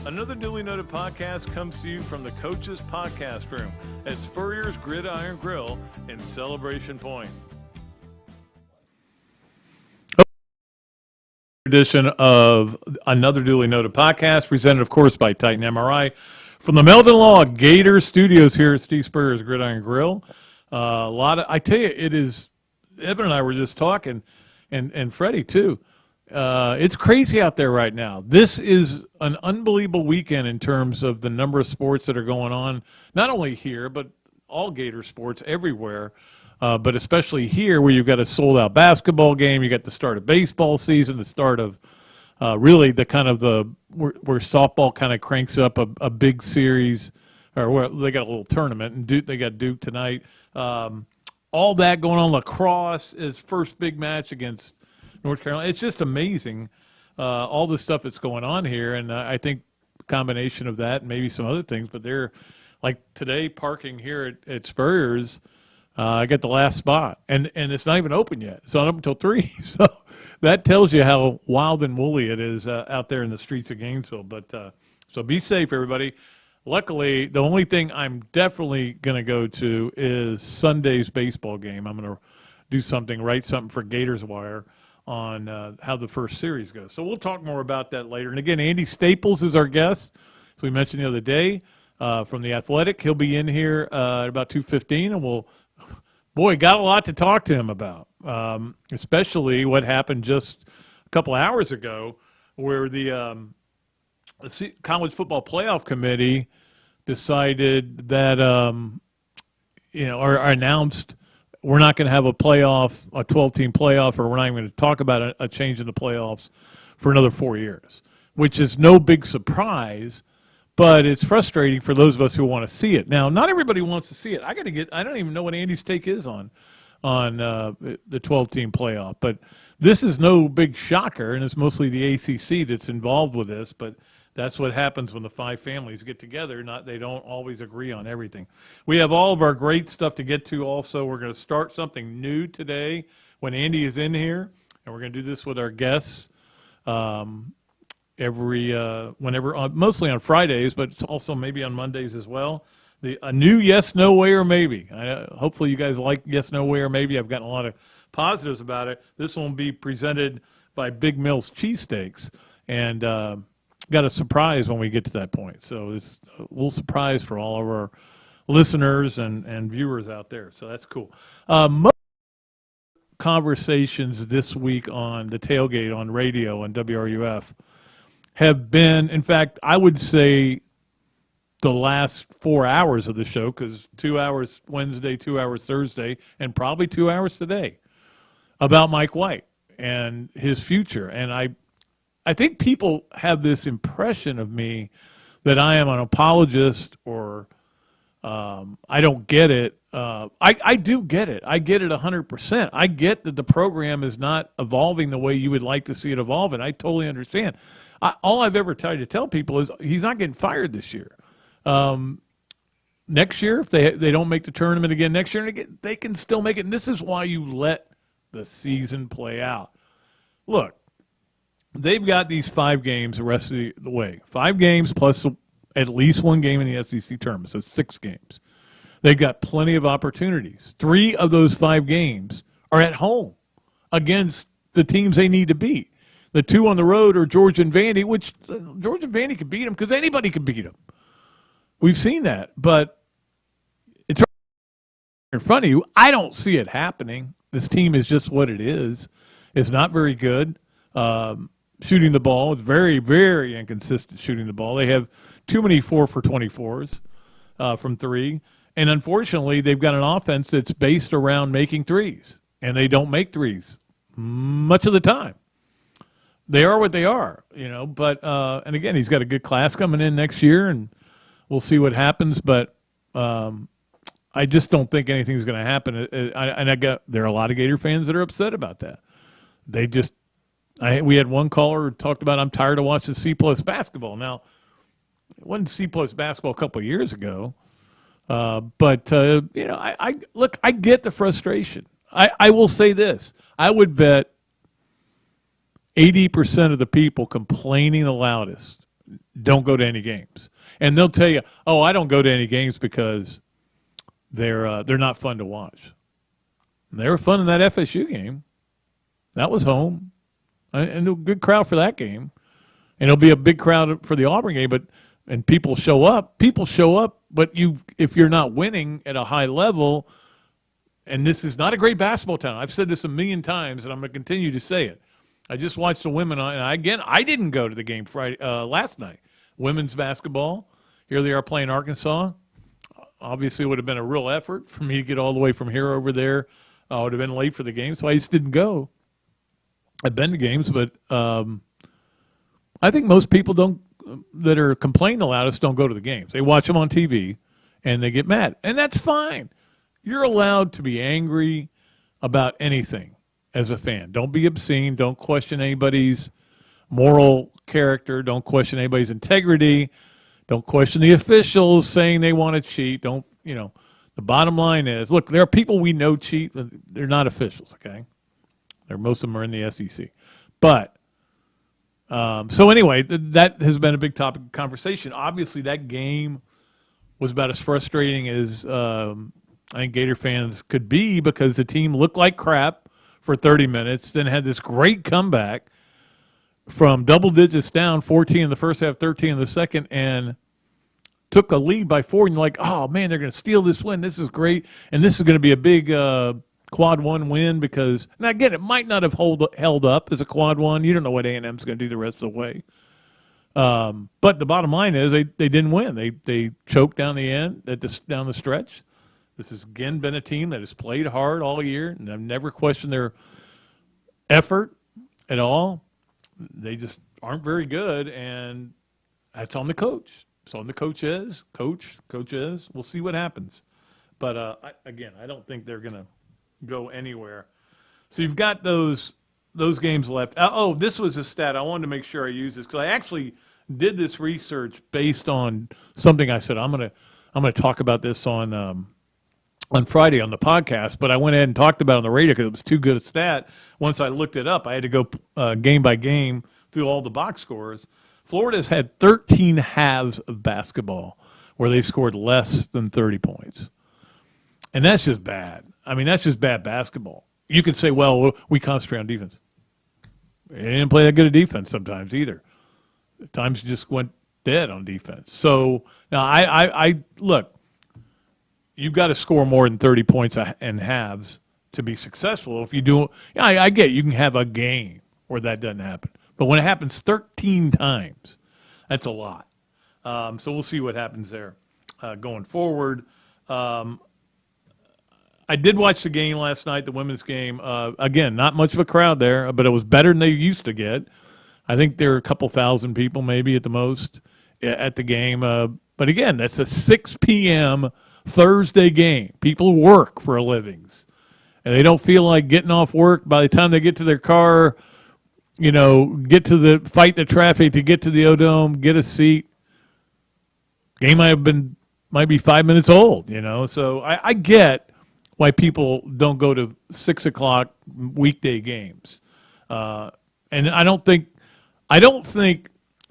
Another Dooley Noted Podcast comes to you from the Coach's Podcast Room at Spurrier's Gridiron Grill in Celebration Point. Edition of Another Dooley Noted Podcast, presented, of course, by Titan MRI from the Melvin Law Gator Studios here at Steve Spurrier's Gridiron Grill. I tell you, it is. Evan and I were just talking, and Freddie too. It's crazy out there right now. This is an unbelievable weekend in terms of the number of sports that are going on, not only here, but all Gator sports everywhere, but especially here where you've got a sold-out basketball game, you got the start of baseball season, the start of really the kind of where softball kind of cranks up a big series, or where they got a little tournament, and they got Duke tonight. All that going on. Lacrosse is first big match against North Carolina. It's just amazing, all the stuff that's going on here, and I think a combination of that and maybe some other things, but they're, like today, parking here at Spurrier's, I got the last spot, and it's not even open yet. It's not open until 3, so that tells you how wild and woolly it is out there in the streets of Gainesville. But so be safe, everybody. Luckily, the only thing I'm definitely going to go to is Sunday's baseball game. I'm going to write something for Gators Wire on how the first series goes. So we'll talk more about that later. And again, Andy Staples is our guest, as we mentioned the other day, from The Athletic. He'll be in here at about 2:15, and got a lot to talk to him about, especially what happened just a couple hours ago where the College Football Playoff Committee decided that, or announced we're not going to have a 12-team playoff, or we're not even going to talk about a change in the playoffs for another 4 years, which is no big surprise, but it's frustrating for those of us who want to see it. Now, not everybody wants to see it. I don't even know what Andy's take is on the 12-team playoff, but this is no big shocker, and it's mostly the ACC that's involved with this, but that's what happens when the 5 families get together. They don't always agree on everything. We have all of our great stuff to get to also. We're going to start something new today when Andy is in here, and we're going to do this with our guests mostly on Fridays, but it's also maybe on Mondays as well. A new yes, no, way, or maybe. Hopefully you guys like yes, no, way, or maybe. I've gotten a lot of positives about it. This will be presented by Big Mill's Cheesesteaks, and got a surprise when we get to that point. So it's a little surprise for all of our listeners and viewers out there. So that's cool. Most conversations this week on the tailgate on radio on WRUF have been, in fact, I would say the last 4 hours of the show, because 2 hours Wednesday, 2 hours Thursday, and probably 2 hours today, about Mike White and his future. And I think people have this impression of me that I am an apologist or I don't get it. I do get it. I get it 100%. I get that the program is not evolving the way you would like to see it evolve, and I totally understand. All I've ever tried to tell people is he's not getting fired this year. Next year, if they don't make the tournament again next year, they can still make it. And this is why you let the season play out. Look, they've got these 5 games the rest of the way. 5 games plus at least 1 game in the SEC tournament, so 6 games. They've got plenty of opportunities. 3 of those 5 games are at home against the teams they need to beat. The 2 on the road are Georgia and Vandy, which Georgia and Vandy could beat them because anybody could beat them. We've seen that, but it's in front of you. I don't see it happening. This team is just what it is. It's not very good. Shooting the ball. It's very, very inconsistent shooting the ball. They have too many 4 for 24s from 3. And unfortunately, they've got an offense that's based around making threes. And they don't make threes much of the time. They are what they are, But, and again, he's got a good class coming in next year, and we'll see what happens. But I just don't think anything's going to happen. There are a lot of Gator fans that are upset about that. We had one caller who talked about, I'm tired of watching C-plus basketball. Now, it wasn't C-plus basketball a couple of years ago. But I get the frustration. I will say this. I would bet 80% of the people complaining the loudest don't go to any games. And they'll tell you, oh, I don't go to any games because they're not fun to watch. And they were fun in that FSU game. That was home. And a good crowd for that game. And it'll be a big crowd for the Auburn game, and people show up. People show up, but if you're not winning at a high level, and this is not a great basketball town. I've said this a million times, and I'm going to continue to say it. I just watched the women, and I didn't go to the game last night. Women's basketball. Here they are playing Arkansas. Obviously, it would have been a real effort for me to get all the way from here over there. I would have been late for the game, so I just didn't go. I've been to games, but I think most people that are complaining the loudest don't go to the games. They watch them on TV, and they get mad. And that's fine. You're allowed to be angry about anything as a fan. Don't be obscene. Don't question anybody's moral character. Don't question anybody's integrity. Don't question the officials saying they want to cheat. The bottom line is, look, there are people we know cheat, but they're not officials, okay? Most of them are in the SEC. But, so anyway, that has been a big topic of conversation. Obviously, that game was about as frustrating as I think Gator fans could be, because the team looked like crap for 30 minutes, then had this great comeback from double digits down, 14 in the first half, 13 in the second, and took a lead by 4. And you're like, oh, man, they're going to steal this win. This is great. And this is going to be a big quad one win, because, and again, it might not have held up as a quad one. You don't know what A&M's going to do the rest of the way. But the bottom line is they didn't win. They choked down the end, down the stretch. This has, again, been a team that has played hard all year, and I've never questioned their effort at all. They just aren't very good, and that's on the coach. It's on the coach is. We'll see what happens. But, I don't think they're going to go anywhere. So you've got those games left. This was a stat. I wanted to make sure I use this, because I actually did this research based on something I said. I'm gonna talk about this on Friday on the podcast, but I went ahead and talked about it on the radio because it was too good a stat. Once I looked it up, I had to go game by game through all the box scores. Florida's had 13 halves of basketball where they've scored less than 30 points. And that's just bad. I mean, that's just bad basketball. You could say, well, we concentrate on defense. They didn't play that good a defense sometimes either. At times you just went dead on defense. So now I look, you've got to score more than 30 points in halves to be successful. If you do, I get it. You can have a game where that doesn't happen. But when it happens 13 times, that's a lot. So we'll see what happens there going forward. I did watch the game last night, the women's game. Again, not much of a crowd there, but it was better than they used to get. I think there were a couple thousand people maybe at the most at the game. But again, that's a 6 p.m. Thursday game. People work for a living, and they don't feel like getting off work. By the time they get to their car, get to fight the traffic to get to the O-Dome, get a seat. Game might be 5 minutes old, So I get why people don't go to 6 o'clock weekday games. And I don't think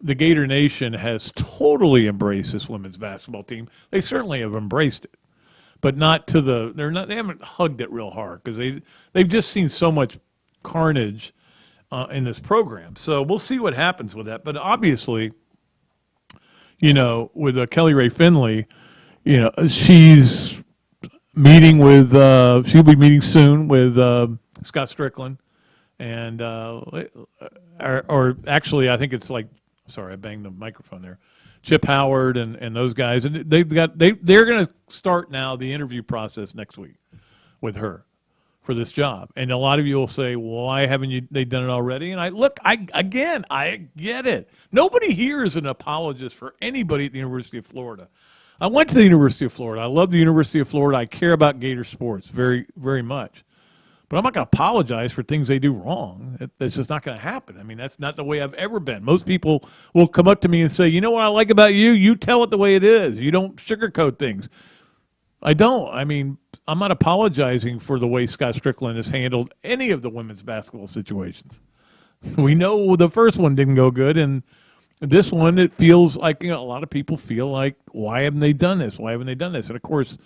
the Gator Nation has totally embraced this women's basketball team. They certainly have embraced it, but not to they haven't hugged it real hard, because they've just seen so much carnage in this program. So we'll see what happens with that. But obviously, with Kelly Ray Finley, she's meeting with she'll be meeting soon with Scott Strickland, and or actually I think it's like, sorry, I banged the microphone there, Chip Howard and those guys, and they're going to start now the interview process next week with her for this job. And a lot of you will say, why haven't they done it already? And I get it. Nobody here is an apologist for anybody at the University of Florida. I went to the University of Florida. I love the University of Florida. I care about Gator sports very, very much. But I'm not going to apologize for things they do wrong. That's just not going to happen. I mean, that's not the way I've ever been. Most people will come up to me and say, you know what I like about you? You tell it the way it is. You don't sugarcoat things. I don't. I mean, I'm not apologizing for the way Scott Strickland has handled any of the women's basketball situations. We know the first one didn't go good, and this one, it feels like a lot of people feel like, why haven't they done this? Why haven't they done this? And of course,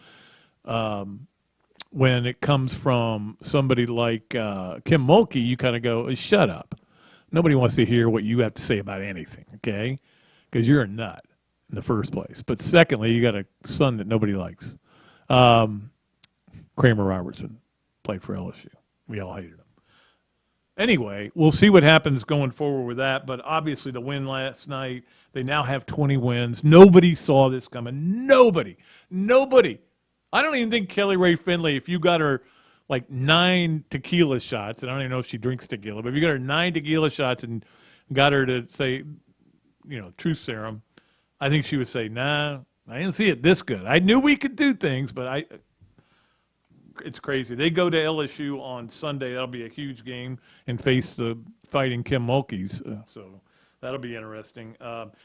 when it comes from somebody like Kim Mulkey, you kind of go, shut up. Nobody wants to hear what you have to say about anything, okay? Because you're a nut in the first place. But secondly, you got a son that nobody likes. Kramer Robertson played for LSU. We all hated him. Anyway, we'll see what happens going forward with that. But obviously, the win last night, they now have 20 wins. Nobody saw this coming. Nobody. I don't even think Kelly Ray Finley, if you got her like 9 tequila shots, and I don't even know if she drinks tequila, but if you got her 9 tequila shots and got her to say, truth serum, I think she would say, nah, I didn't see it this good. I knew we could do things, but it's crazy. They go to LSU on Sunday. That'll be a huge game and face the fighting Kim Mulkeys. So that'll be interesting.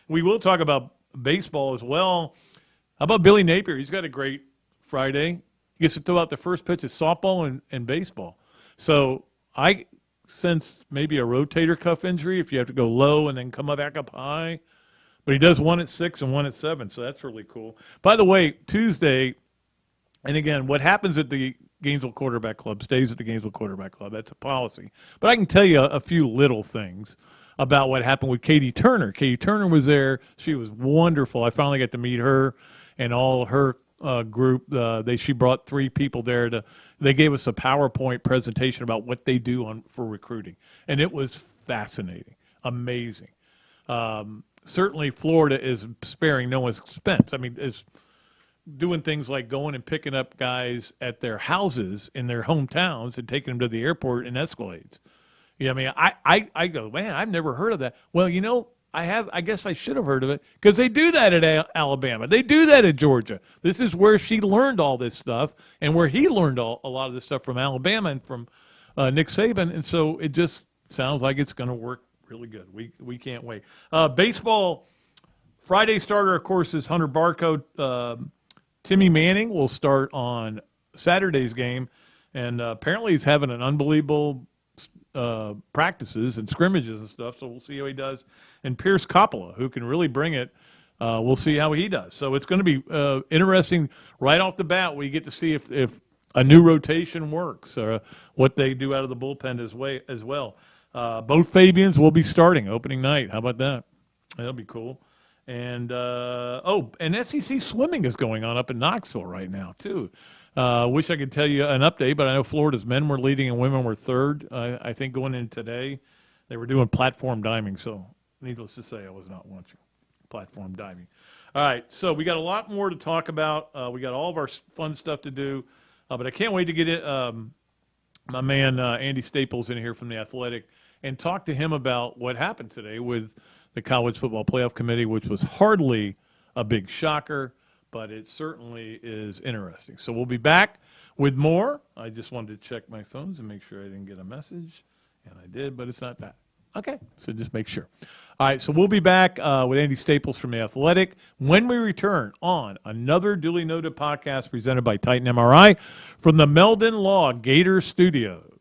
We will talk about baseball as well. How about Billy Napier? He's got a great Friday. He gets to throw out the first pitch of softball and baseball. So I sense maybe a rotator cuff injury if you have to go low and then come back up high. But he does 1 at 6 and 1 at 7, so that's really cool. By the way, Tuesday, and again, what happens at the Gainesville Quarterback Club stays at the Gainesville Quarterback Club. That's a policy. But I can tell you a few little things about what happened with Katie Turner. Katie Turner was there. She was wonderful. I finally got to meet her and all her group. She brought 3 people there. They gave us a PowerPoint presentation about what they do for recruiting. And it was fascinating, amazing. Certainly Florida is sparing no one's expense. I mean, is doing things like going and picking up guys at their houses in their hometowns and taking them to the airport in Escalades. I mean, I go, man, I've never heard of that. Well, I guess I should have heard of it because they do that at Alabama. They do that at Georgia. This is where she learned all this stuff and where he learned a lot of this stuff from Alabama and from Nick Saban. And so it just sounds like it's going to work really good. We can't wait. Baseball, Friday starter, of course, is Hunter Barco. Timmy Manning will start on Saturday's game, and apparently he's having an unbelievable practices and scrimmages and stuff, so we'll see how he does. And Pierce Coppola, who can really bring it, we'll see how he does. So it's going to be interesting right off the bat. We get to see if a new rotation works or what they do out of the bullpen as well. Both Fabians will be starting opening night. How about that? That'll be cool. And and SEC swimming is going on up in Knoxville right now too. Wish I could tell you an update, but I know Florida's men were leading and women were third. I think going in today, they were doing platform diving. So needless to say, I was not watching platform diving. All right, so we got a lot more to talk about. We got all of our fun stuff to do, but I can't wait to get it. My man Andy Staples in here from The Athletic and talk to him about what happened today with the College Football Playoff Committee, which was hardly a big shocker, but it certainly is interesting. So we'll be back with more. I just wanted to check my phones and make sure I didn't get a message, and I did, but it's not that. Okay, so just make sure. All right, so we'll be back with Andy Staples from The Athletic when we return on another Duly Noted podcast presented by Titan MRI from the Meldon Law Gator Studios.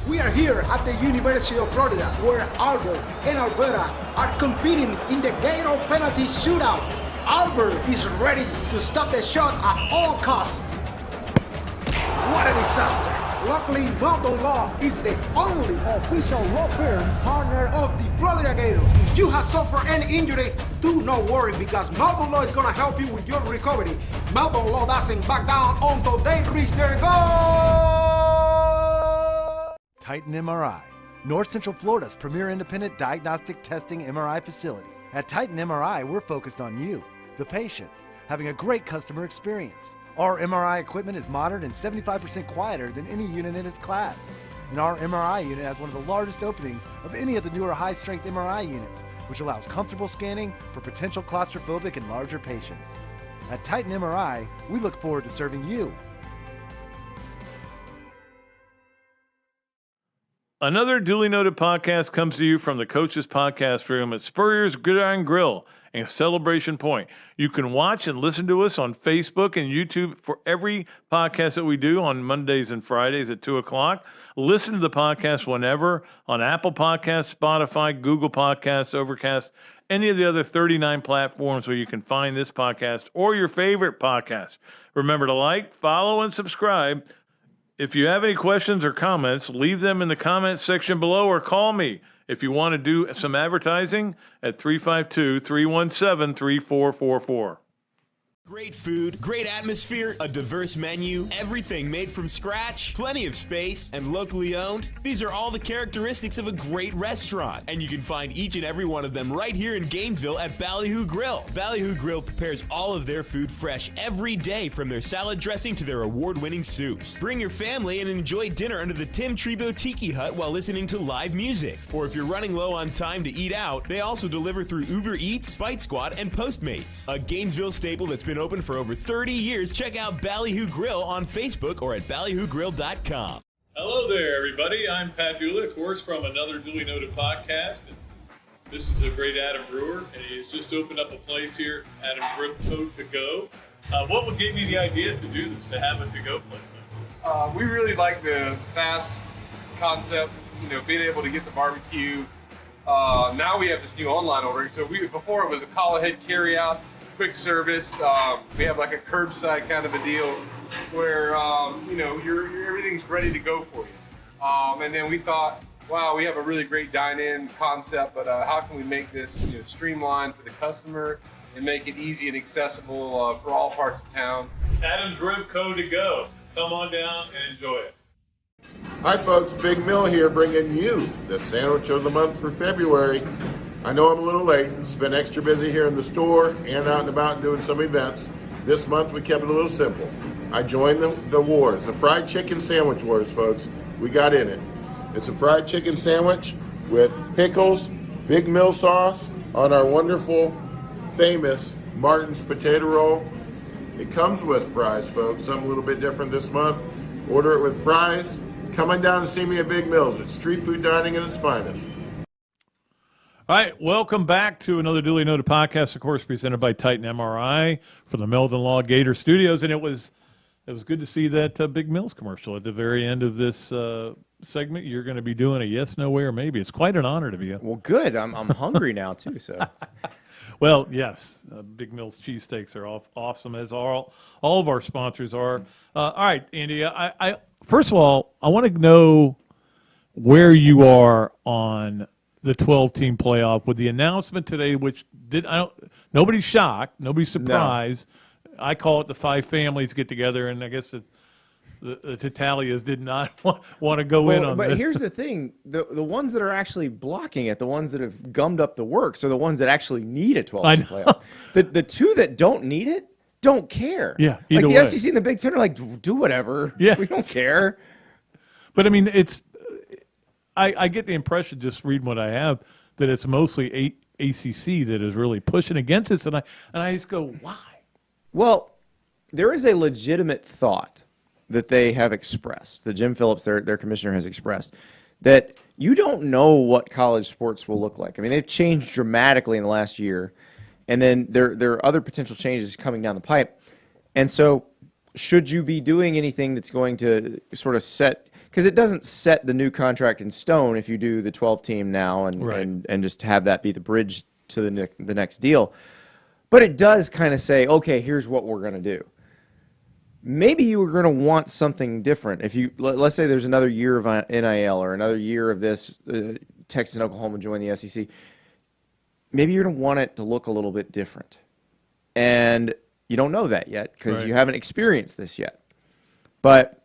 We are here at the University of Florida, where Albert and Alberta are competing in the Gator penalty shootout. Albert is ready to stop the shot at all costs. What a disaster! Luckily, Meldon Law is the only official law firm partner of the Florida Gators. If you have suffered any injury, do not worry because Meldon Law is going to help you with your recovery. Meldon Law doesn't back down until they reach their goal. Titan MRI, North Central Florida's premier independent diagnostic testing MRI facility. At Titan MRI, we're focused on you, the patient, having a great customer experience. Our MRI equipment is modern and 75% quieter than any unit in its class. And our MRI unit has one of the largest openings of any of the newer high-strength MRI units, which allows comfortable scanning for potential claustrophobic and larger patients. At Titan MRI, we look forward to serving you. Another Duly Noted podcast comes to you from the Coach's Podcast Room at Spurrier's Gridiron Grill and Celebration Point. You can watch and listen to us on Facebook and YouTube for every podcast that we do on Mondays and Fridays at 2 o'clock. Listen to the podcast whenever on Apple Podcasts, Spotify, Google Podcasts, Overcast, any of the other 39 platforms where you can find this podcast or your favorite podcast. Remember to like, follow, and subscribe. If you have any questions or comments, leave them in the comments section below or call me if you want to do some advertising at 352-317-3444. Great food, great atmosphere, a diverse menu, everything made from scratch, plenty of space, and locally owned. These are all the characteristics of a great restaurant, and you can find each and every one of them right here in Gainesville at Ballyhoo Grill. Ballyhoo Grill prepares all of their food fresh every day, from their salad dressing to their award-winning soups. Bring your family and enjoy dinner under the Tim Trebo Tiki Hut while listening to live music. Or if you're running low on time to eat out, they also deliver through Uber Eats, Bite Squad, and Postmates. A Gainesville staple that's been open for over 30 years. Check out Ballyhoo Grill on Facebook or at ballyhoogrill.com. Hello there, everybody. I'm Pat Dooley, of course, from Another Dooley Noted Podcast. And this is a great Adam Brewer, and he's just opened up a place here, Adam Brewer To Go. What would give you the idea to do this, to have a to-go place like this? We really like the fast concept, being able to get the barbecue. Now we have this new online ordering. So before it was a call ahead carry out, quick service. We have like a curbside kind of a deal where everything's ready to go for you. And then we thought, wow, we have a really great dine-in concept, but how can we make this streamlined for the customer and make it easy and accessible for all parts of town? Adam's Rib Co. To Go. Come on down and enjoy it. Hi folks, Big Mill here, bringing you the sandwich of the month for February. I know I'm a little late. It's been extra busy here in the store and out and about doing some events. This month we kept it a little simple. I joined the wars, the fried chicken sandwich wars, folks. We got in it. It's a fried chicken sandwich with pickles, Big Mill sauce on our wonderful, famous Martin's potato roll. It comes with fries, folks. Something a little bit different this month. Order it with fries. Come on down and see me at Big Mill's. It's street food dining at its finest. All right, welcome back to Another Dooley Noted Podcast, of course, presented by Titan MRI from the Meldon Law Gator Studios. And it was good to see that Big Mills commercial at the very end of this segment. You're going to be doing a yes, no way, or maybe. It's quite an honor to be. Well, good. I'm hungry now too. So, well, yes, Big Mills cheesesteaks are awesome, as all of our sponsors are. All right, Andy. I first of all, I want to know where you are on the 12-team playoff with the announcement today, which nobody's shocked, nobody's surprised. No. I call it the five families get together, and I guess the Tatalias did not want to go in on this. But here's the thing: the ones that are actually blocking it, the ones that have gummed up the works, are the ones that actually need a 12-team playoff. The two that don't need it don't care. Yeah, like the way. SEC and the Big Ten are like, do whatever. Yeah, we don't care. But I mean, I get the impression, just reading what I have, that it's mostly ACC that is really pushing against this, and I just go, why? Well, there is a legitimate thought that they have expressed, that Jim Phillips, their commissioner, has expressed, that you don't know what college sports will look like. I mean, they've changed dramatically in the last year, and then there are other potential changes coming down the pipe. And so should you be doing anything that's going to sort of set – because it doesn't set the new contract in stone if you do the 12-team now and just have that be the bridge to the next deal. But it does kind of say, okay, here's what we're going to do. Maybe you were going to want something different. If you let's say there's another year of NIL or another year of this, Texas and Oklahoma join the SEC. Maybe you're going to want it to look a little bit different. And you don't know that yet because you haven't experienced this yet. But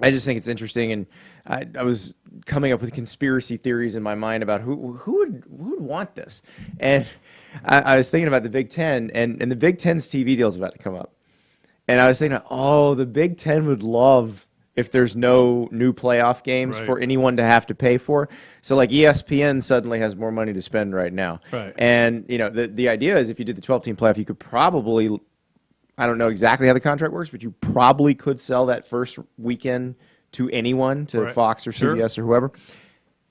I just think it's interesting, and I was coming up with conspiracy theories in my mind about who would want this. And I was thinking about the Big Ten, and the Big Ten's TV deal is about to come up. And I was thinking, the Big Ten would love if there's no new playoff games for anyone to have to pay for. So like ESPN suddenly has more money to spend right now. Right. And the idea is if you did the 12-team playoff, you could probably, I don't know exactly how the contract works, but you probably could sell that first weekend to anyone, to Fox or CBS or whoever.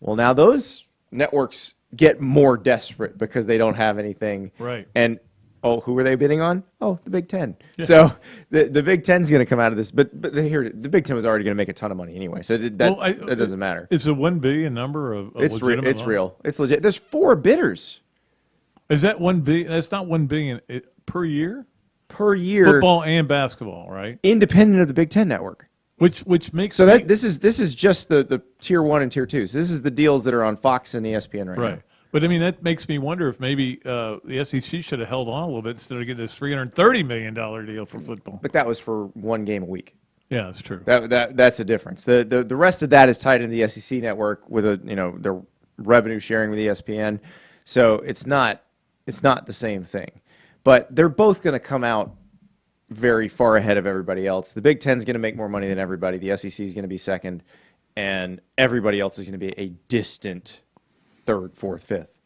Well, now those networks get more desperate because they don't have anything. Right. And who are they bidding on? Oh, the Big Ten. Yeah. So the Big Ten's going to come out of this, but the Big Ten was already going to make a ton of money anyway, so that doesn't matter. It's a $1 billion number of it's real. It's legit. There's 4 bidders. Is that $1 billion? That's not $1 billion per year. Per year, Football and basketball, right? independent of the Big Ten network. Which makes So me- that this is just the tier 1 and tier 2. So this is the deals that are on Fox and ESPN right right. now. But I mean, that makes me wonder if maybe the SEC should have held on a little bit instead of getting this $330 million deal for football. But that was for one game a week. Yeah, that's true. That's the difference. The rest of that is tied into the SEC network with their revenue sharing with ESPN. So it's not the same thing. But they're both going to come out very far ahead of everybody else. The Big Ten's going to make more money than everybody. The SEC is going to be second, and everybody else is going to be a distant third, fourth, fifth.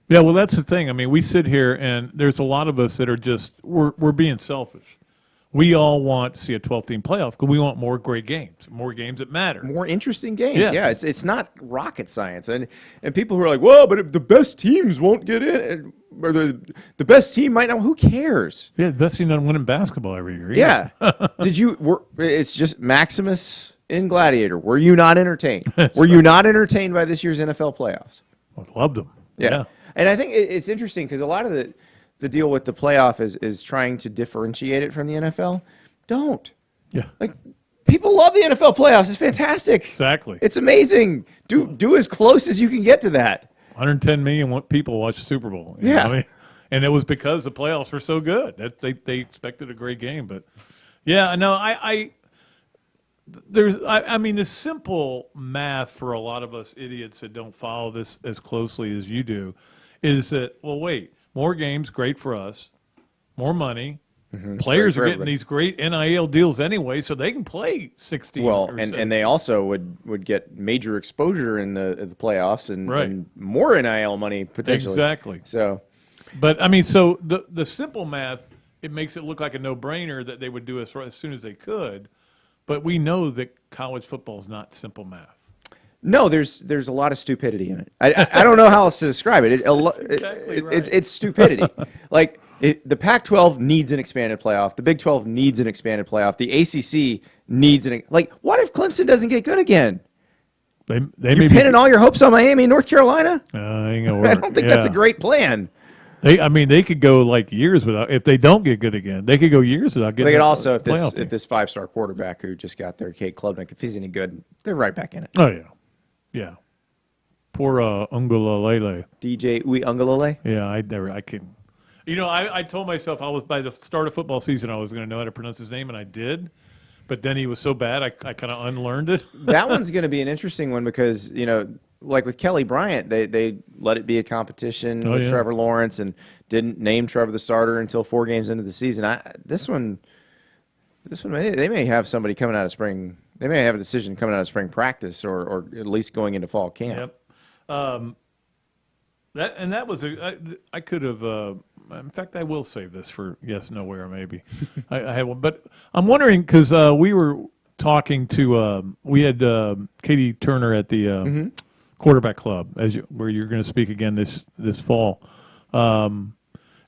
Yeah, well, that's the thing. I mean, we sit here, and there's a lot of us that are just we're being selfish. We all want to see a 12-team playoff because we want more great games, more games that matter. More interesting games. Yes. Yeah, it's not rocket science. And people who are like, well, but if the best teams won't get in, or the best team might not, who cares? Yeah, the best team doesn't win in basketball every year. Yeah. It's just Maximus in Gladiator. Were you not entertained? Were you not entertained by this year's NFL playoffs? I loved them. Yeah. And I think it's interesting because a lot of the deal with the playoff is trying to differentiate it from the NFL. Don't. Yeah. Like, people love the NFL playoffs. It's fantastic. Exactly. It's amazing. Do as close as you can get to that. 110 million people watched the Super Bowl. You know what I mean? And it was because the playoffs were so good that they expected a great game. But yeah, no, I mean, the simple math for a lot of us idiots that don't follow this as closely as you do is that, well, wait, more games, great for us, more money. Players are getting these great NIL deals anyway, so they can play 16. Well, and they also would get major exposure in the playoffs and more NIL money potentially. Exactly. So, but I mean, so the simple math, it makes it look like a no-brainer that they would do it as soon as they could. But we know that college football is not simple math. No, there's a lot of stupidity in it. I don't know how else to describe it. It's stupidity. Like, the Pac-12 needs an expanded playoff. The Big 12 needs an expanded playoff. The ACC needs what if Clemson doesn't get good again? They You're pinning all your hopes on Miami and North Carolina? Ain't gonna work. I don't think that's a great plan. They could go like years without, if they don't get good again, they could go years without getting. They could also, if playoff team. this 5-star quarterback who just got there, Cade Klubnik, if he's any good, they're right back in it. Oh yeah. Poor Ungulalele. DJ Uiagalelei. Yeah, I couldn't. You know, I told myself by the start of football season I was going to know how to pronounce his name, and I did. But then he was so bad, I kind of unlearned it. That one's going to be an interesting one because, like with Kelly Bryant, they let it be a competition with Trevor Lawrence and didn't name Trevor the starter until 4 games into the season. This one, they may have somebody coming out of spring. They may have a decision coming out of spring practice or at least going into fall camp. Yep. That was I could have. In fact, I will save this for yes, nowhere maybe. I had one, but I'm wondering because we were talking to we had Katie Turner at the quarterback club where you're going to speak again this fall. The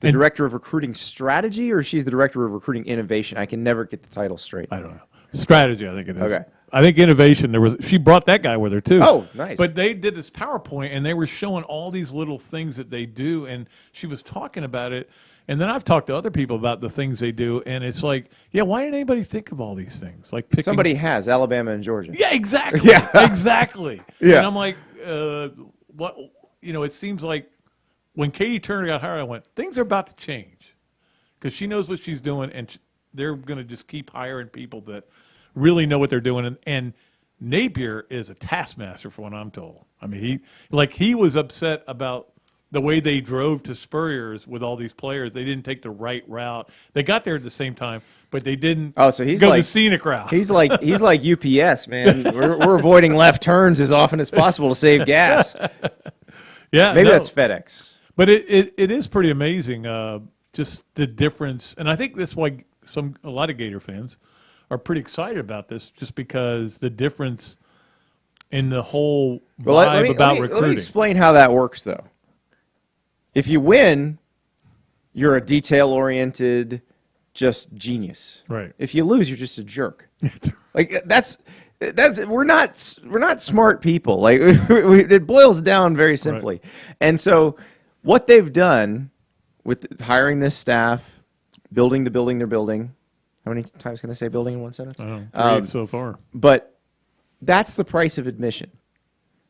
director of recruiting strategy, or she's the director of recruiting innovation? I can never get the title straight. I don't know. Strategy, I think it is. Okay. I think innovation. She brought that guy with her too. Oh, nice. But they did this PowerPoint, and they were showing all these little things that they do, and she was talking about it. And then I've talked to other people about the things they do, and it's like, yeah, why didn't anybody think of all these things? Like picking. Somebody has Alabama and Georgia. Yeah, exactly. Yeah. Exactly. Yeah. And I'm like, what? It seems like when Katie Turner got hired, I went, things are about to change because she knows what she's doing, and they're going to just keep hiring people that really know what they're doing. And Napier is a taskmaster, for what I'm told. I mean, he was upset about the way they drove to Spurrier's with all these players. They didn't take the right route. They got there at the same time, but they didn't so he's go like the scenic route. He's like UPS, man. We're avoiding left turns as often as possible to save gas. Yeah, maybe that's FedEx. But it is pretty amazing, just the difference. And I think that's why a lot of Gator fans are pretty excited about this, just because the difference in the whole vibe about recruiting. Let me explain how that works, though. If you win, you're a detail-oriented, just genius. Right. If you lose, you're just a jerk. Like that's we're not smart people. Like it boils down very simply. Right. And so what they've done with hiring this staff, building the building they're building. How many times can I say building in one sentence? I don't know, 3 so far. But that's the price of admission.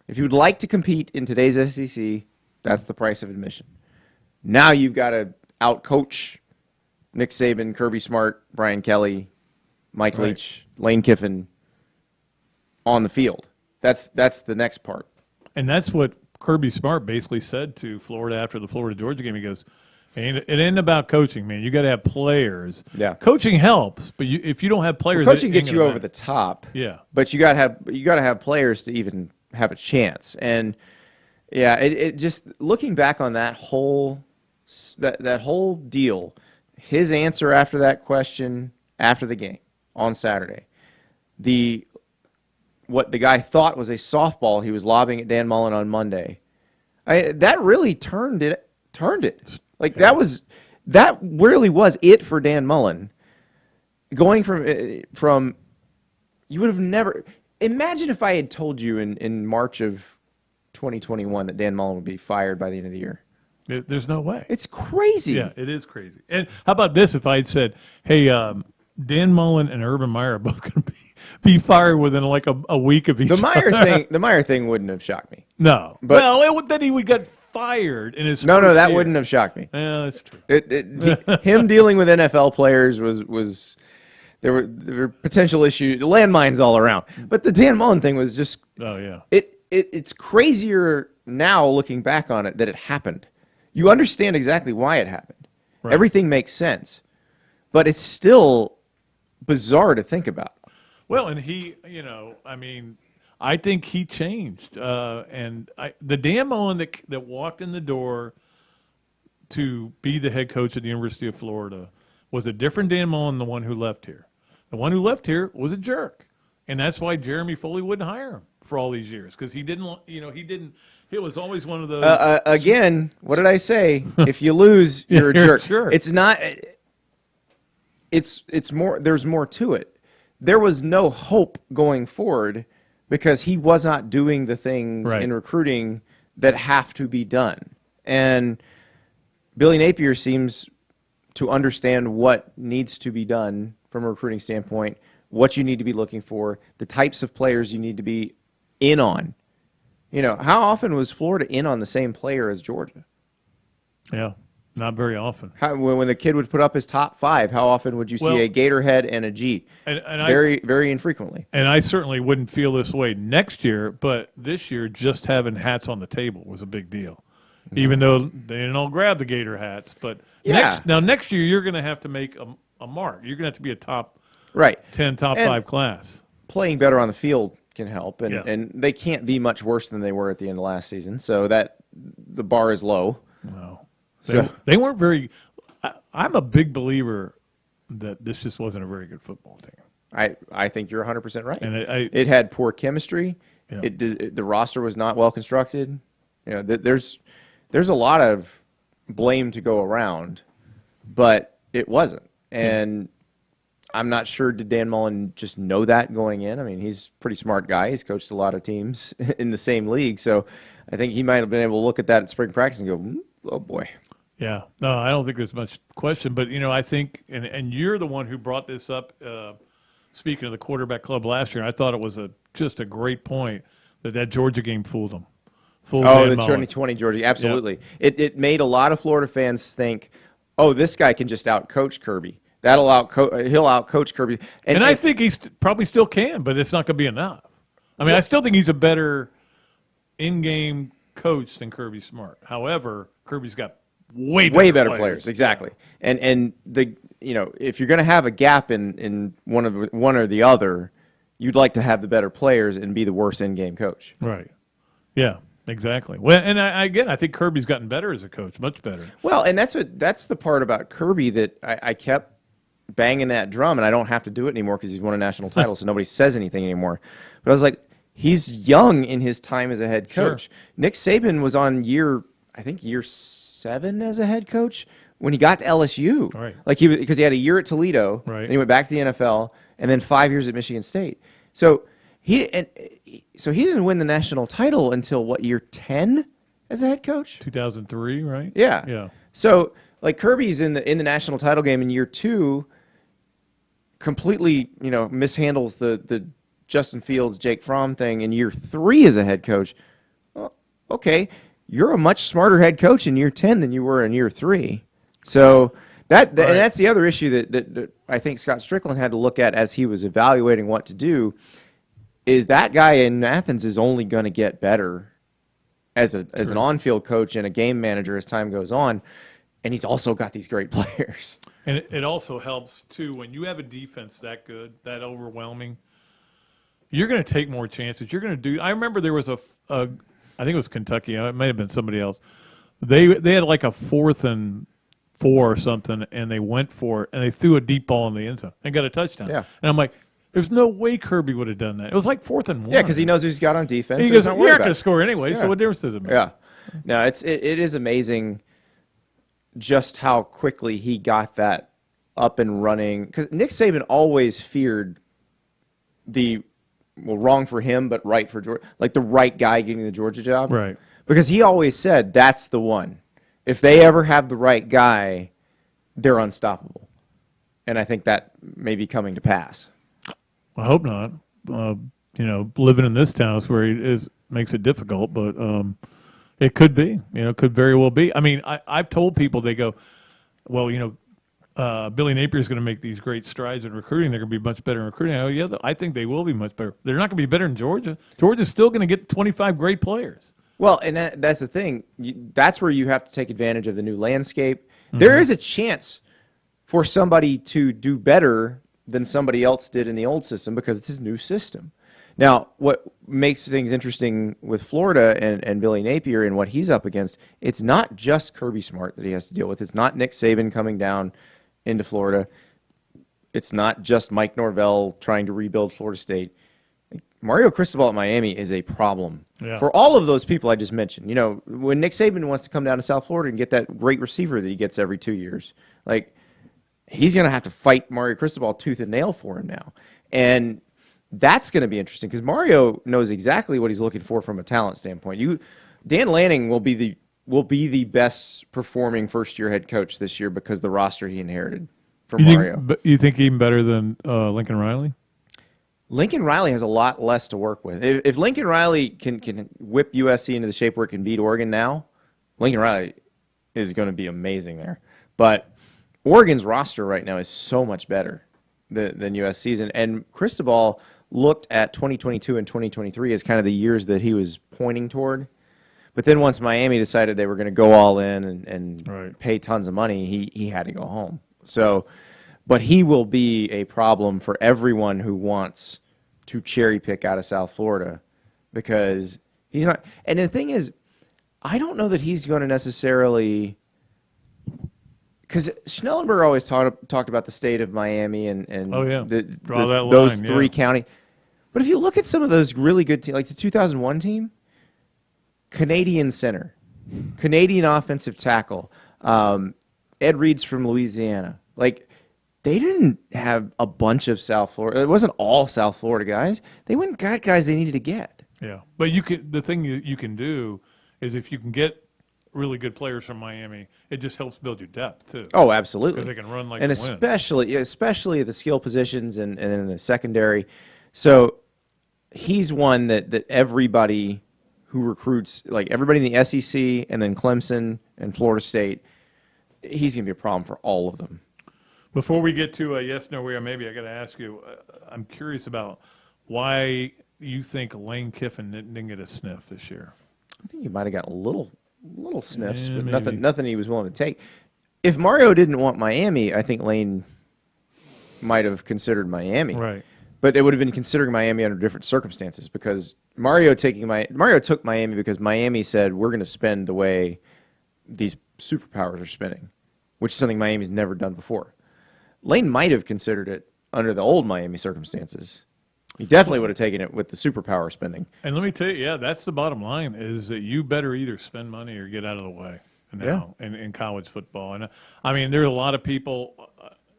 If you would like to compete in today's SEC, that's the price of admission. Now you've got to outcoach Nick Saban, Kirby Smart, Brian Kelly, Mike Leach, Lane Kiffin on the field. That's the next part. And that's what Kirby Smart basically said to Florida after the Florida-Georgia game. He goes, it ain't about coaching, man. You got to have players. Yeah. Coaching helps, but if you don't have players, Coaching gets you over the top. Yeah. But you got to have players to even have a chance. And yeah, it just looking back on that whole deal, his answer after that question after the game on Saturday, what the guy thought was a softball he was lobbing at Dan Mullen on Monday, that really turned it. Like that really was it for Dan Mullen. Going from you would have never imagine if I had told you in March of 2021 that Dan Mullen would be fired by the end of the year. There's no way. It's crazy. Yeah, it is crazy. And how about this? If I had said, "Hey, Dan Mullen and Urban Meyer are both going to be fired within like a week of each other." The Meyer thing wouldn't have shocked me. No, But- then he would get fired in his No, first that year. wouldn't have shocked me. Yeah, that's true. Him dealing with NFL players was there were potential issues, landmines all around. But the Dan Mullen thing was just Oh yeah. it's crazier now looking back on it that it happened. You understand exactly why it happened. Right. Everything makes sense. But it's still bizarre to think about. Well, and he, I think he changed. The Dan Mullen that walked in the door to be the head coach at the University of Florida was a different Dan Mullen than the one who left here. The one who left here was a jerk. And that's why Jeremy Foley wouldn't hire him for all these years, because he didn't. It was always one of those. Again, what did I say? If you lose, you're a jerk. Sure. It's not. It's more. There's more to it. There was no hope going forward because he was not doing the things in recruiting that have to be done. And Billy Napier seems to understand what needs to be done from a recruiting standpoint, what you need to be looking for, the types of players you need to be in on. How often was Florida in on the same player as Georgia? Yeah, not very often. When the kid would put up his top 5, how often would you see a Gator head and a G? Very infrequently. And I certainly wouldn't feel this way next year, but this year just having hats on the table was a big deal. Even though they didn't all grab the Gator hats. But next year you're going to have to make a mark. You're going to have to be a top 10, top 5 class. Playing better on the field can help, and they can't be much worse than they were at the end of last season. So that the bar is low. No, they weren't very. I'm a big believer that this just wasn't a very good football team. I think you're 100% right. And it had poor chemistry. Yeah. The roster was not well constructed. There's a lot of blame to go around, but it wasn't. And I'm not sure, did Dan Mullen just know that going in? I mean, he's a pretty smart guy. He's coached a lot of teams in the same league. So I think he might have been able to look at that at spring practice and go, oh, boy. Yeah. No, I don't think there's much question. But, I think, and you're the one who brought this up, speaking of the quarterback club last year, I thought it was just a great point that Georgia game fooled them. The 2020 Georgia, absolutely. Yep. It made a lot of Florida fans think, oh, this guy can just out-coach Kirby. He'll out-coach Kirby. And I think he probably still can, but it's not going to be enough. I mean, I still think he's a better in-game coach than Kirby Smart. However, Kirby's got way better players. Exactly. And if you're going to have a gap in one or the other, you'd like to have the better players and be the worse in-game coach. Right. Yeah. Exactly. Well, and I think Kirby's gotten better as a coach, much better. Well, and that's the part about Kirby that I kept banging that drum, and I don't have to do it anymore because he's won a national title, so nobody says anything anymore. But I was like, he's young in his time as a head coach. Sure. Nick Saban was on year 7 as a head coach when he got to LSU. Right. Because he had a year at Toledo, right. and he went back to the NFL, and then 5 years at Michigan State. So he didn't win the national title until year 10 as a head coach? 2003, right? Yeah. Yeah. So, like, Kirby's in the national title game in year 2, completely, mishandles the Justin Fields, Jake Fromm thing in year 3 as a head coach. Well, okay, you're a much smarter head coach in year 10 than you were in year 3. So and that's the other issue that I think Scott Strickland had to look at as he was evaluating what to do, is that guy in Athens is only going to get better as an on-field coach and a game manager as time goes on, and he's also got these great players. And it also helps, too, when you have a defense that good, that overwhelming, you're going to take more chances. You're going to do – I remember there was I think it was Kentucky. It may have been somebody else. They had like a 4th and 4 or something, and they went for it, and they threw a deep ball in the end zone and got a touchdown. Yeah. And I'm like, there's no way Kirby would have done that. It was like 4th and 1. Yeah, because he knows who he's got on defense. He so goes, he's not you're worried not about going it. to score anyway, Yeah. so what difference does it make? Yeah. No, it is amazing just how quickly he got that up and running. Because Nick Saban always feared wrong for him, but right for Georgia, like the right guy getting the Georgia job. Right. Because he always said that's the one. If they ever have the right guy, they're unstoppable. And I think that may be coming to pass. I hope not. Living in this town is where it makes it difficult, but it could be. Could very well be. I mean, I've told people, they go, well, Billy Napier is going to make these great strides in recruiting. They're going to be much better in recruiting. I go, yeah, I think they will be much better. They're not going to be better than Georgia. Georgia's still going to get 25 great players. Well, and that's the thing. That's where you have to take advantage of the new landscape. Mm-hmm. There is a chance for somebody to do better than somebody else did in the old system because it's a new system. Now, what makes things interesting with Florida and Billy Napier and what he's up against, it's not just Kirby Smart that he has to deal with. It's not Nick Saban coming down into Florida. It's not just Mike Norvell trying to rebuild Florida State. Mario Cristobal at Miami is a problem for all of those people I just mentioned. When Nick Saban wants to come down to South Florida and get that great receiver that he gets every 2 years, like, he's going to have to fight Mario Cristobal tooth and nail for him now. And that's going to be interesting because Mario knows exactly what he's looking for from a talent standpoint. Dan Lanning will be the best performing first-year head coach this year because the roster he inherited from Mario. You think even better than Lincoln Riley? Lincoln Riley has a lot less to work with. If Lincoln Riley can whip USC into the shape where it can beat Oregon now, Lincoln Riley is going to be amazing there. But Oregon's roster right now is so much better than USC's. And Cristobal looked at 2022 and 2023 as kind of the years that he was pointing toward. But then once Miami decided they were going to go all in and pay tons of money, he had to go home. So, but he will be a problem for everyone who wants to cherry pick out of South Florida because he's not. And the thing is, I don't know that he's going to necessarily, because Schnellenberger always talked about the state of Miami and those three counties. But if you look at some of those really good teams, like the 2001 team, Canadian center, Canadian offensive tackle, Ed Reed's from Louisiana. Like, they didn't have a bunch of South Florida. It wasn't all South Florida guys. They went and got guys they needed to get. Yeah, but the thing you can do is if you can get really good players from Miami, it just helps build your depth too. Oh, absolutely. Because they can run like and especially at the skill positions and in the secondary. So he's one that everybody who recruits, like everybody in the SEC and then Clemson and Florida State, he's going to be a problem for all of them. Before we get to a yes, no, or maybe, I got to ask you, I'm curious about why you think Lane Kiffin didn't get a sniff this year. I think he might have got a little sniffs, but maybe. nothing he was willing to take. If Mario didn't want Miami, I think Lane might have considered Miami. Right. But it would have been considering Miami under different circumstances because Mario took Miami because Miami said, we're going to spend the way these superpowers are spending, which is something Miami's never done before. Lane might have considered it under the old Miami circumstances. He definitely would have taken it with the superpower spending. And let me tell you, that's the bottom line, is that you better either spend money or get out of the way now in college football. And I mean, there are a lot of people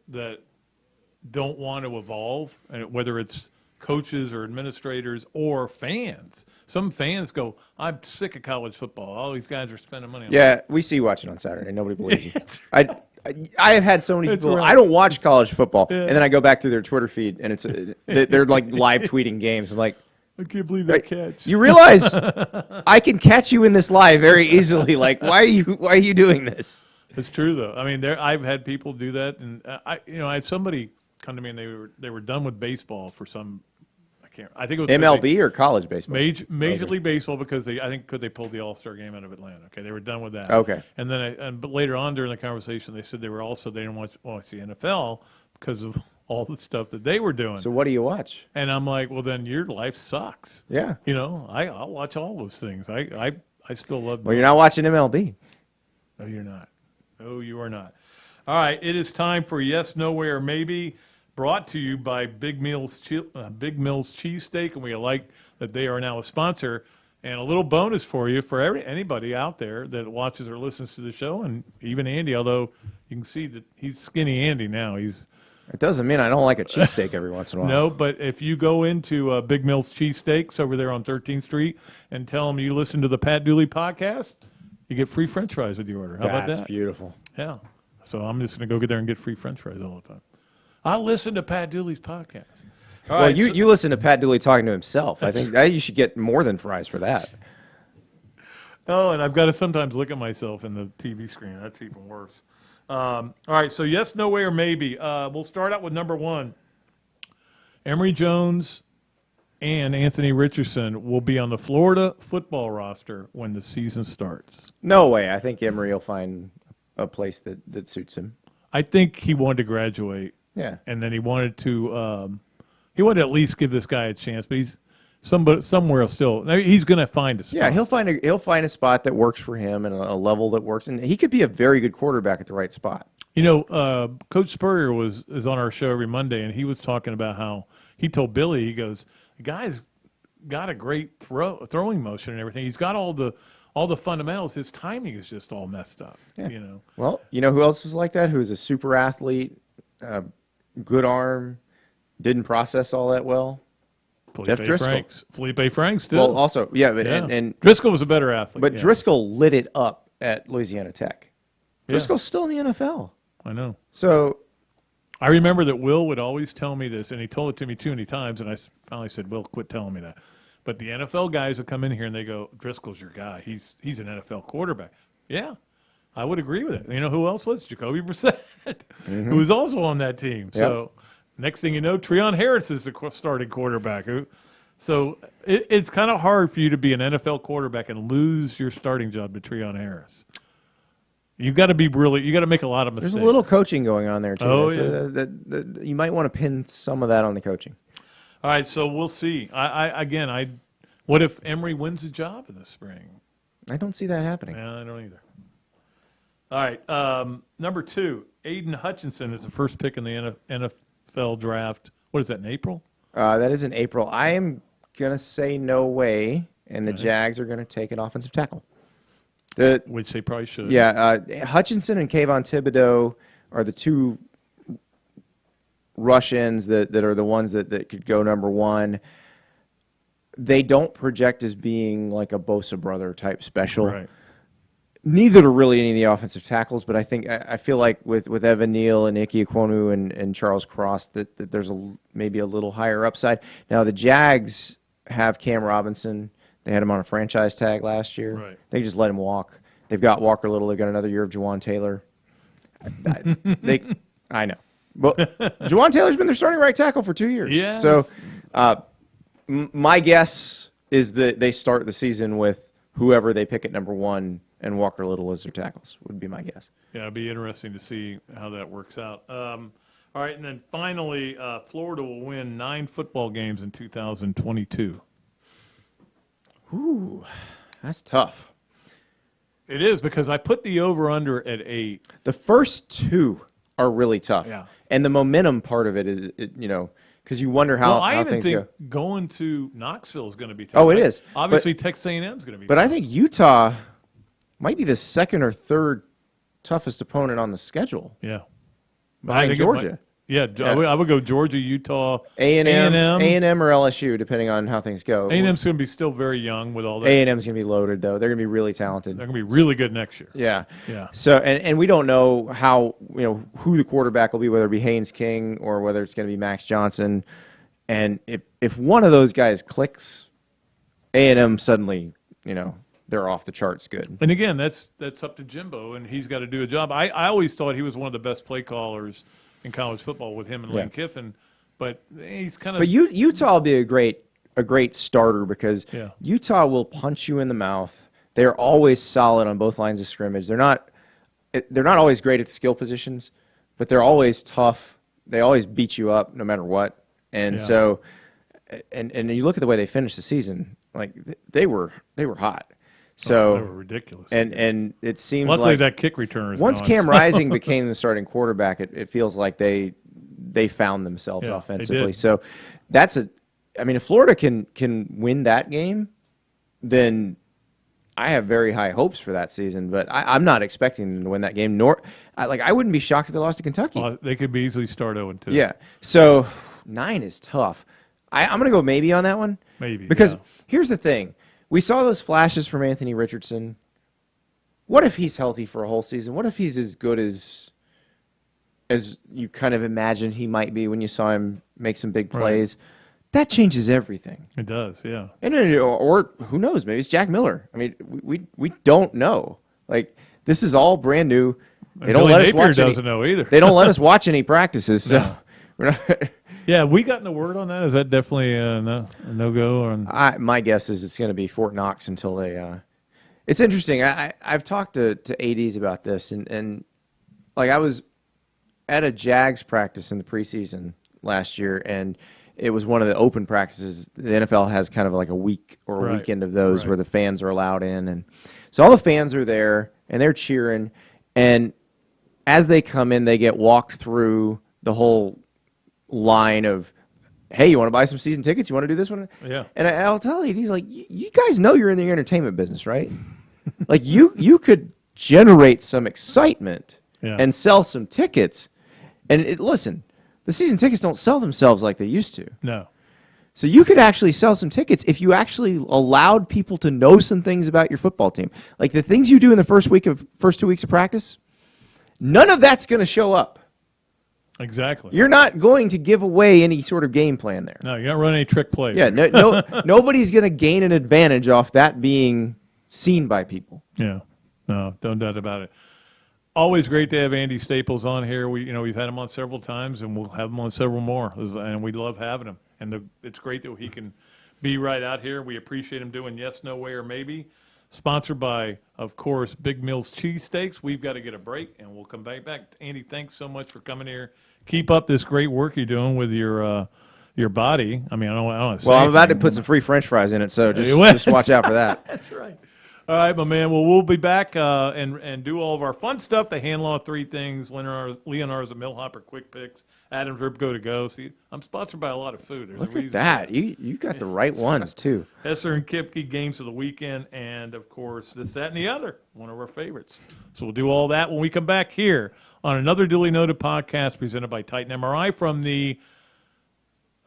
that don't want to evolve, and whether it's coaches or administrators or fans. Some fans go, I'm sick of college football. All these guys are spending money on Yeah, we see you watching on Saturday. Nobody believes you. That's I have had so many people. right. I don't watch college football, and then I go back through their Twitter feed, and it's they're like live tweeting games. I'm like, I can't believe that catch. you realize I can catch you in this live very easily. Like, why are you doing this? It's true though. I mean, I've had people do that, and I had somebody come to me and they were done with baseball for some. I think it was MLB or college baseball. Major League Baseball because they pulled the All-Star game out of Atlanta. Okay, they were done with that. Okay, and then but later on during the conversation, they said they didn't watch the NFL because of all the stuff that they were doing. So what do you watch? And I'm like, well, then your life sucks. Yeah, I'll watch all those things. I still love. Well, you're not watching MLB. No, you're not. No, you are not. All right, it is time for Yes, No Way, or Maybe, brought to you by Big Mills Cheesesteak, and we like that they are now a sponsor. And a little bonus for you for anybody out there that watches or listens to the show, and even Andy, although you can see that he's skinny Andy now. It doesn't mean I don't like a cheesesteak every once in a while. No, but if you go into Big Mills Cheesesteaks over there on 13th Street and tell them you listen to the Pat Dooley podcast, you get free French fries with your order. How about that? That's beautiful. Yeah. So I'm just going to go get there and get free French fries all the time. I listen to Pat Dooley's podcast. All right, you listen to Pat Dooley talking to himself. I think you should get more than fries for that. Oh, and I've got to sometimes look at myself in the TV screen. That's even worse. All right, so yes, no way, or maybe. We'll start out with number one. Emory Jones and Anthony Richardson will be on the Florida football roster when the season starts. No way. I think Emory will find a place that suits him. I think he wanted to graduate. Yeah. And then he wanted to at least give this guy a chance, but he's somewhere still. He's going to find a spot. Yeah, he'll find a spot that works for him and a level that works, and he could be a very good quarterback at the right spot. Coach Spurrier is on our show every Monday, and he was talking about how he told Billy, he goes, the guy's got a great throwing motion and everything. He's got all the fundamentals. His timing is just all messed up. Yeah. Well, who else was like that? Who was a super athlete, good arm, didn't process all that well? Jeff Driscoll. Felipe Franks, too. Well, also, and Driscoll was a better athlete. But Driscoll lit it up at Louisiana Tech. Driscoll's still in the NFL. I know. So I remember that Will would always tell me this, and he told it to me too many times, and I finally said, Will, quit telling me that. But the NFL guys would come in here and they go, Driscoll's your guy. He's an NFL quarterback. Yeah, I would agree with it. You know who else was? Jacoby Brissett, who was also on that team. Yep. So next thing you know, Treon Harris is the starting quarterback. So it's kind of hard for you to be an NFL quarterback and lose your starting job to Treon Harris. You've got to make a lot of mistakes. There's a little coaching going on there, too. Oh, yeah. You might want to pin some of that on the coaching. All right, so we'll see. What if Emory wins the job in the spring? I don't see that happening. No, I don't either. All right, number two, Aiden Hutchinson is the first pick in the NFL draft. What is that, in April? That is in April. I am going to say no way, and the Jags are going to take an offensive tackle. Which they probably should. Yeah, Hutchinson and Kayvon Thibodeau are the two rush-ins that are the ones that could go number one. They don't project as being like a Bosa brother type special. Right. Neither are really any of the offensive tackles, but I feel like with Evan Neal and Ike Ekwonu and Charles Cross that there's maybe a little higher upside. Now the Jags have Cam Robinson. They had him on a franchise tag last year. Right. They just let him walk. They've got Walker Little. They've got another year of Juwan Taylor. I know. But Juwan Taylor's been their starting right tackle for 2 years. Yes. So my guess is that they start the season with whoever they pick at number one and Walker Little as their tackles would be my guess. Yeah, it'd be interesting to see how that works out. All right, and then finally, Florida will win 9 football games in 2022. Ooh, that's tough. It is, because I put the over-under at 8. The first 2 are really tough. Yeah. And the momentum part of it is, because you wonder how things go. Going to Knoxville is going to be tough. Oh, it is. Obviously, Texas A&M is going to be But tough. I think Utah might be the second or third toughest opponent on the schedule. Yeah. Behind Georgia. Yeah, I would go Georgia, Utah, A&M or LSU, depending on how things go. A&M's going to be still very young with all that. A&M's going to be loaded, though. They're going to be really talented. They're going to be really good next year. Yeah. Yeah. So, and we don't know who the quarterback will be, whether it be Haynes King or whether it's going to be Max Johnson. And if one of those guys clicks, A&M suddenly, they're off the charts good. And again, that's up to Jimbo, and he's got to do a job. I always thought he was one of the best play callers in college football with him and Lane Kiffin, but he's kind of. But Utah will be a great starter because Utah will punch you in the mouth. They're always solid on both lines of scrimmage. They're not always great at the skill positions, but they're always tough. They always beat you up no matter what. And so, and you look at the way they finished the season, like they were hot. So they were ridiculous. And it seems luckily like that kick return is once gone, Cam Rising became the starting quarterback, it feels like they found themselves offensively. So if Florida can win that game, then I have very high hopes for that season. But I'm not expecting them to win that game. I wouldn't be shocked if they lost to Kentucky. They could easily start 0-2. Yeah. So 9 is tough. I'm going to go maybe on that one. Maybe. Because here's the thing. We saw those flashes from Anthony Richardson. What if he's healthy for a whole season? What if he's as good as you kind of imagined he might be when you saw him make some big plays? Right. That changes everything. It does, yeah. Or who knows? Maybe it's Jack Miller. I mean, we don't know. Like, this is all brand new. They don't let us watch. Doesn't know either. They don't let us watch any practices. So we're not. Yeah, we gotten the word on that. Is that definitely a no-go? My guess is it's going to be Fort Knox until they it's interesting. I've talked to ADs about this, and like I was at a Jags practice in the preseason last year, and it was one of the open practices. The NFL has kind of like a week or a weekend of those where the fans are allowed in, and so all the fans are there, and they're cheering, and as they come in, they get walked through the whole line of, hey, you want to buy some season tickets? You want to do this one? Yeah. And I'll tell you, he's like, you guys know you're in the entertainment business, right? Like you could generate some excitement and sell some tickets. And listen, the season tickets don't sell themselves like they used to. No. So you could actually sell some tickets if you actually allowed people to know some things about your football team. Like the things you do in the first 2 weeks of practice, none of that's going to show up. Exactly. You're not going to give away any sort of game plan there. No, you're not running any trick plays. Yeah, nobody's going to gain an advantage off that being seen by people. Yeah, no doubt about it. Always great to have Andy Staples on here. We've had him on several times, and we'll have him on several more. And we love having him. And it's great that he can be right out here. We appreciate him doing Yes, No Way, or Maybe. Sponsored by, of course, Big Mills Cheesesteaks. We've got to get a break, and we'll come back. Andy, thanks so much for coming here. Keep up this great work you're doing with your body. I mean, I don't want to say I'm about to put some free French fries in it, so just watch out for that. That's right. All right, my man. Well, we'll be back and do all of our fun stuff. The Hand Law 3 things. Leonardo's a Millhopper Quick Picks. Adam's Rib Go to Go. See, I'm sponsored by a lot of food. There's Look at that. You got the right ones, too. Hessler and Kipke, games of the weekend, and, of course, This, That, and the Other, one of our favorites. So we'll do all that when we come back here on Another Dooley Noted Podcast presented by Titan MRI from the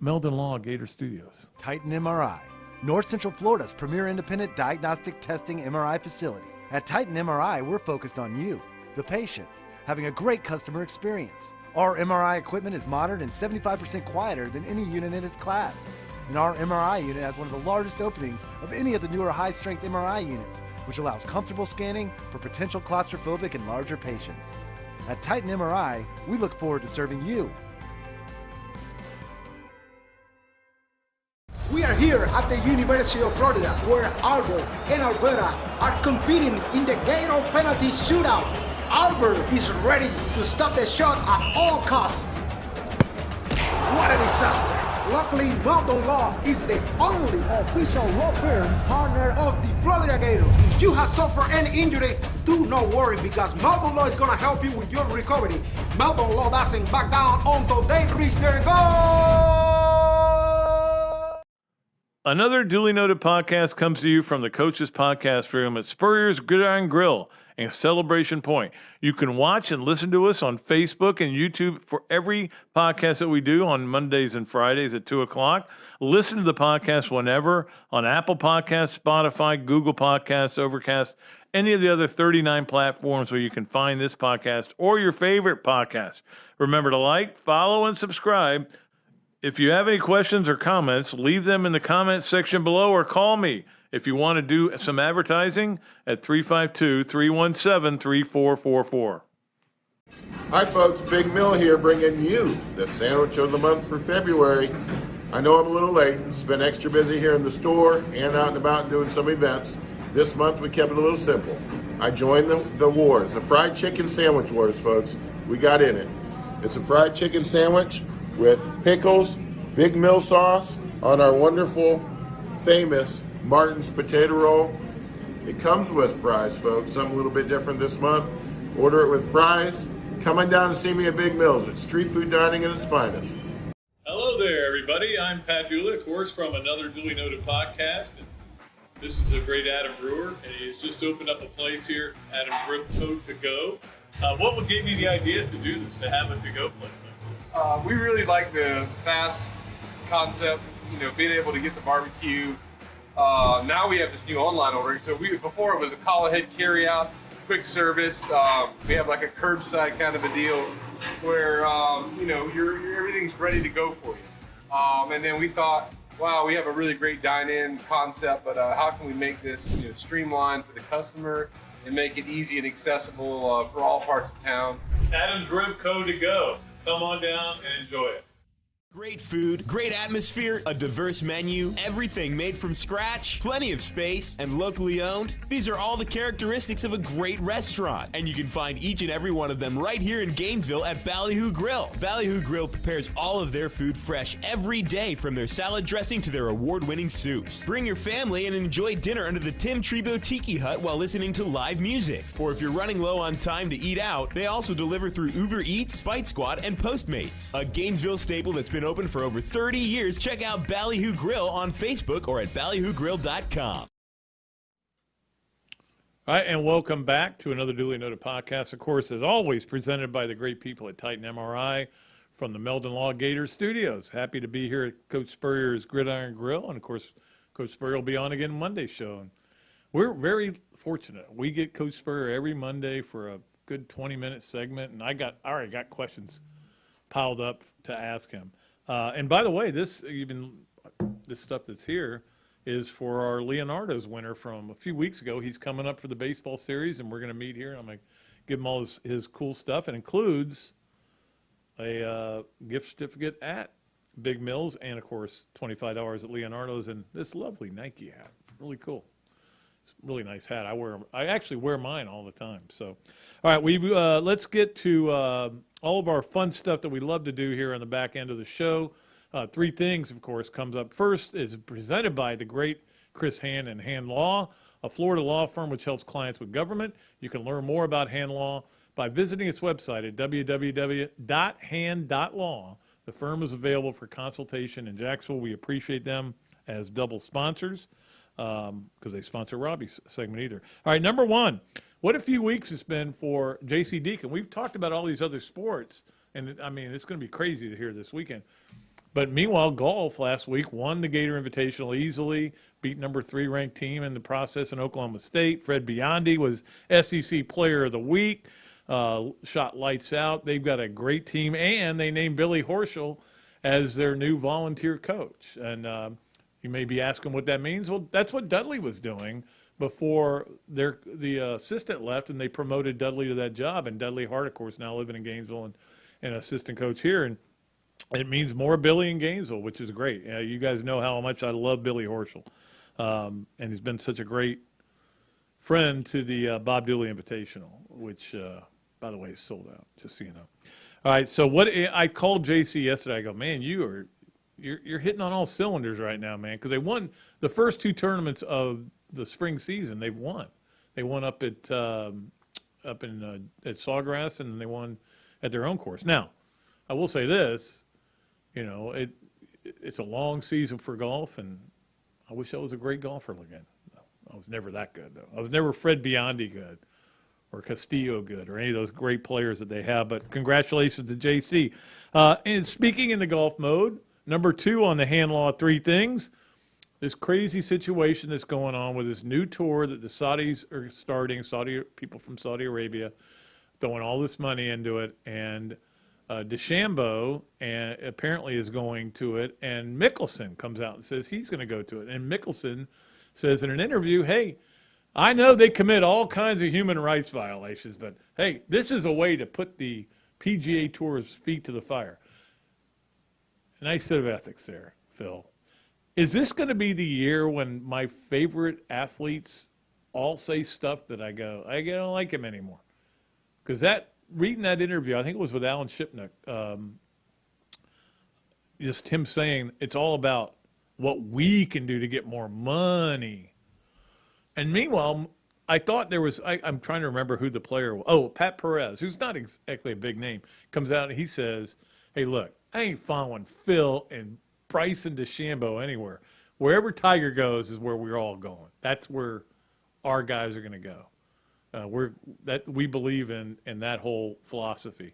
Meldon Law Gator Studios. Titan MRI, North Central Florida's premier independent diagnostic testing MRI facility. At Titan MRI, we're focused on you, the patient, having a great customer experience. Our MRI equipment is modern and 75% quieter than any unit in its class. And our MRI unit has one of the largest openings of any of the newer high-strength MRI units, which allows comfortable scanning for potential claustrophobic and larger patients. At Titan MRI, we look forward to serving you. We are here at the University of Florida, where Albert and Alberta are competing in the Gator penalty shootout. Albert is ready to stop the shot at all costs. What a disaster! Luckily, Meldon Law is the only official law firm partner of the Florida Gators. If you have suffered any injury, do not worry, because Meldon Law is going to help you with your recovery. Meldon Law doesn't back down until they reach their goal. Another Duly Noted Podcast comes to you from the Coaches Podcast Room at Spurrier's Gridiron Grill and Celebration Point. You can watch and listen to us on Facebook and YouTube for every podcast that we do on Mondays and Fridays at 2 o'clock. Listen to the podcast whenever on Apple Podcasts, Spotify, Google Podcasts, Overcast, any of the other 39 platforms where you can find this podcast or your favorite podcast. Remember to like, follow, and subscribe. If you have any questions or comments, leave them in the comments section below or call me if you want to do some advertising at 352-317-3444. Hi folks, Big Mill here bringing you the sandwich of the month for February. I know I'm a little late. It's been extra busy here in the store and out and about doing some events. This month we kept it a little simple. I joined the wars, the fried chicken sandwich wars, folks. We got in it. It's a fried chicken sandwich with pickles, Big Mill sauce on our wonderful, famous Martin's potato roll. It comes with fries, folks. Something a little bit different this month. Order it with fries. Come on down and see me at Big Mill's. It's street food dining at its finest. Hello there, everybody. I'm Pat Dooley, of course, from Another Dooley Noted Podcast. And this is a great Adam Brewer, and he's just opened up a place here, Adam Brewer To Go. What would give you the idea to do this, to have a to-go place? We really like the fast concept, being able to get the barbecue. Now we have this new online ordering. So before it was a call ahead carry out, quick service. We have like a curbside kind of a deal where, everything's ready to go for you. And then we thought, wow, we have a really great dine-in concept, but how can we make this streamlined for the customer and make it easy and accessible for all parts of town? Adam's Rib Co. To Go. Come on down and enjoy it. Great food, great atmosphere, a diverse menu, everything made from scratch, plenty of space, and locally owned. These are all the characteristics of a great restaurant, and you can find each and every one of them right here in Gainesville at Ballyhoo Grill. Ballyhoo Grill prepares all of their food fresh every day, from their salad dressing to their award-winning soups. Bring your family and enjoy dinner under the Tim Trebo Tiki Hut while listening to live music. Or if you're running low on time to eat out, they also deliver through Uber Eats, Spite Squad, and Postmates. A Gainesville staple that's been open for over 30 years. Check out Ballyhoo Grill on Facebook or at ballyhoogrill.com. All right, and welcome back to another Duly Noted Podcast. Of course, as always, presented by the great people at Titan MRI from the Meldon Law Gator Studios. Happy to be here at Coach Spurrier's Gridiron Grill, and of course, Coach Spurrier will be on again Monday's show. And we're very fortunate. We get Coach Spurrier every Monday for a good 20-minute segment, and I already got questions piled up to ask him. And by the way, this stuff that's here is for our Leonardo's winner from a few weeks ago. He's coming up for the baseball series, and we're going to meet here. And I'm going to give him all his cool stuff. It includes a gift certificate at Big Mills and, of course, $25 at Leonardo's and this lovely Nike hat. Really cool. It's a really nice hat. I actually wear mine all the time. So, all right, let's get to all of our fun stuff that we love to do here on the back end of the show. Three Things, of course, comes up first. Is presented by the great Chris Hand and Hand Law, a Florida law firm which helps clients with government. You can learn more about Hand Law by visiting its website at www.hand.law. The firm is available for consultation in Jacksonville. We appreciate them as double sponsors because they sponsor Robbie's segment either. All right, number one. What a few weeks it's been for J.C. Deacon. We've talked about all these other sports, and I mean, it's going to be crazy to hear this weekend. But meanwhile, golf last week won the Gator Invitational easily, beat number 3 ranked team in the process in Oklahoma State. Fred Biondi was SEC Player of the Week, shot lights out. They've got a great team, and they named Billy Horschel as their new volunteer coach. And you may be asking what that means. Well, that's what Dudley was doing before the assistant left, and they promoted Dudley to that job. And Dudley Hart, of course, now living in Gainesville and assistant coach here. And it means more Billy in Gainesville, which is great. You guys know how much I love Billy Horschel. And he's been such a great friend to the Bob Dooley Invitational, which, by the way, is sold out, just so you know. All right, so I called JC yesterday. I go, man, you're hitting on all cylinders right now, man, because they won the first 2 tournaments of the spring season. They've won. They won up at Sawgrass, and they won at their own course. Now, I will say this, it's a long season for golf, and I wish I was a great golfer again. No, I was never that good, though. I was never Fred Biondi good or Castillo good or any of those great players that they have. But congratulations to JC. And speaking in the golf mode, number 2 on the Hand Law 3 Things, this crazy situation that's going on with this new tour that the Saudis are starting, people from Saudi Arabia throwing all this money into it, and DeChambeau apparently is going to it, and Mickelson comes out and says he's going to go to it. And Mickelson says in an interview, hey, I know they commit all kinds of human rights violations, but hey, this is a way to put the PGA Tour's feet to the fire. Nice set of ethics there, Phil. Is this going to be the year when my favorite athletes all say stuff that I don't like him anymore? Because reading that interview, I think it was with Alan Shipnuck, just him saying it's all about what we can do to get more money. And meanwhile, I thought there was, I'm trying to remember who the player was. Oh, Pat Perez, who's not exactly a big name, comes out and he says, hey, look, I ain't following Phil and Bryson DeChambeau anywhere. Wherever Tiger goes is where we're all going. That's where our guys are going to go. We believe in that whole philosophy.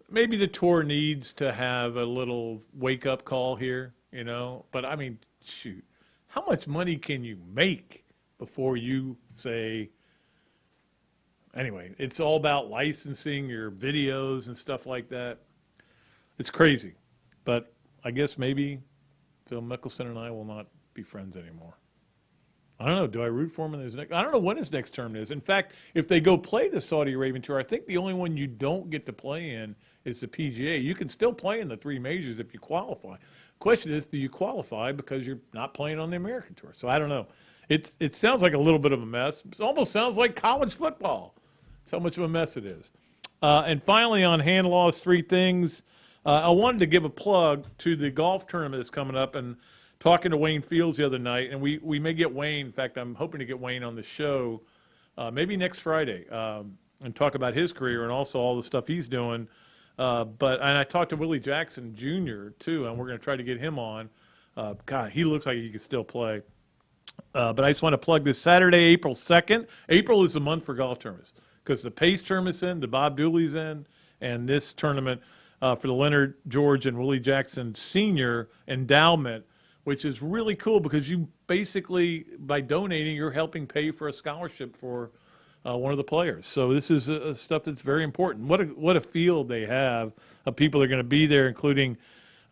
Maybe the tour needs to have a little wake-up call here, But, I mean, shoot, how much money can you make before you say – anyway, it's all about licensing your videos and stuff like that. It's crazy. But I guess maybe Phil Mickelson and I will not be friends anymore. I don't know. Do I root for him in his next? I don't know when his next term is. In fact, if they go play the Saudi Arabian Tour, I think the only one you don't get to play in is the PGA. You can still play in the 3 majors if you qualify. Question is, do you qualify because you're not playing on the American Tour? So I don't know. It sounds like a little bit of a mess. It almost sounds like college football. That's how much of a mess it is. And finally, on Hand Law's 3 Things, I wanted to give a plug to the golf tournament that's coming up, and talking to Wayne Fields the other night, and we may get Wayne. In fact, I'm hoping to get Wayne on the show maybe next Friday and talk about his career and also all the stuff he's doing. And I talked to Willie Jackson Jr. too, and we're going to try to get him on. God, he looks like he could still play. But I just want to plug this Saturday, April 2nd. April is the month for golf tournaments because the Pace tournament's in, the Bob Dooley's in, and this tournament for the Leonard George and Willie Jackson Sr. endowment, which is really cool because you basically, by donating, you're helping pay for a scholarship for one of the players. So this is stuff that's very important. What a field they have of people that are going to be there, including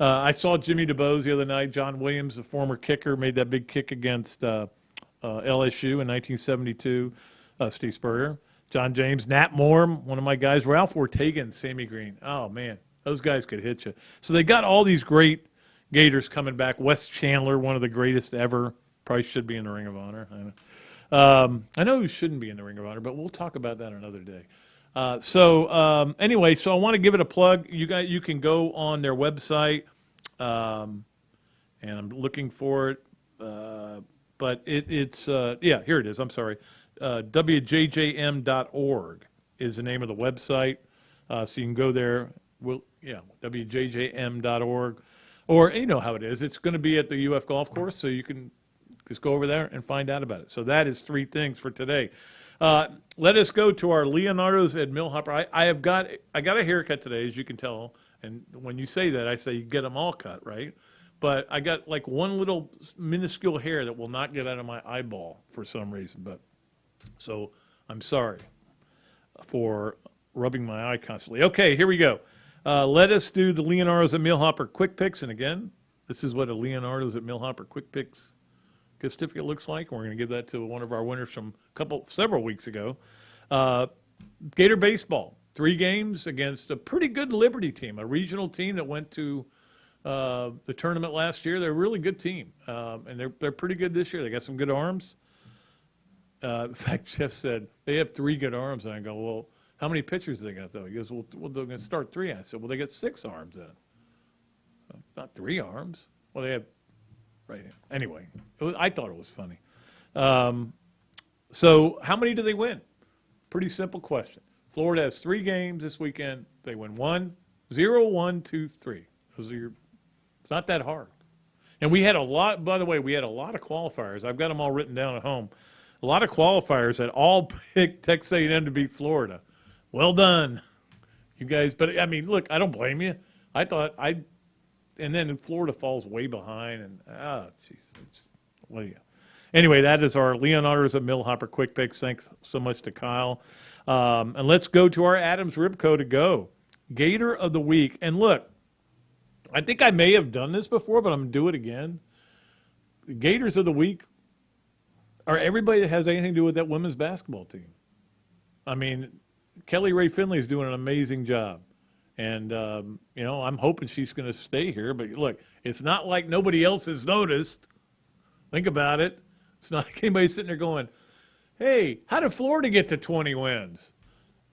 I saw Jimmy DeBose the other night. John Williams, the former kicker, made that big kick against LSU in 1972. Steve Spurrier, John James, Nat Moore, one of my guys, Ralph Ortega and Sammy Green. Oh, man, those guys could hit you. So they got all these great Gators coming back. Wes Chandler, one of the greatest ever, probably should be in the Ring of Honor. I know he shouldn't be in the Ring of Honor, but we'll talk about that another day. Anyway, so I want to give it a plug. You can go on their website, and I'm looking for it. But it's here it is. I'm sorry. WJJM.org is the name of the website. So you can go there. WJJM.org. Or you know how it is. It's going to be at the UF golf course, so you can just go over there and find out about it. So that is 3 things for today. Let us go to our Leonardo's at Millhopper. I got a haircut today, as you can tell. And when you say that, I say you get them all cut, right? But I got like one little minuscule hair that will not get out of my eyeball for some reason. So I'm sorry for rubbing my eye constantly. Okay, here we go. Let us do the Leonardo's at Millhopper Quick Picks. And again, this is what a Leonardo's at Millhopper Quick Picks gift certificate looks like. We're going to give that to one of our winners from several weeks ago. Gator baseball, 3 games against a pretty good Liberty team, a regional team that went to the tournament last year. They're a really good team, and they're pretty good this year. They got some good arms. In fact, Jeff said they have 3 good arms, and I go, well, how many pitchers are they going to throw? He goes, well, they're going to start 3. I said, well, they got 6 arms then. Not 3 arms. Well, they have, right. Anyway, I thought it was funny. So how many do they win? Pretty simple question. Florida has 3 games this weekend. They win 1, 0, 1, 2, 3. It's not that hard. And we had a lot, by the way, we had a lot of qualifiers. I've got them all written down at home. A lot of qualifiers that all picked Texas A&M to beat Florida. Well done, you guys. But, I mean, look, I don't blame you. I thought and then Florida falls way behind. And, jeez, what do you? Anyway, that is our Leon Otters at Millhopper Quick Picks. Thanks so much to Kyle. And let's go to our Adams Ribco to go. Gator of the Week. And look, I think I may have done this before, but I'm going to do it again. The Gators of the Week are everybody that has anything to do with that women's basketball team. I mean, Kelly Ray Finley is doing an amazing job. And, I'm hoping she's going to stay here. But, look, it's not like nobody else has noticed. Think about it. It's not like anybody sitting there going, hey, how did Florida get to 20 wins?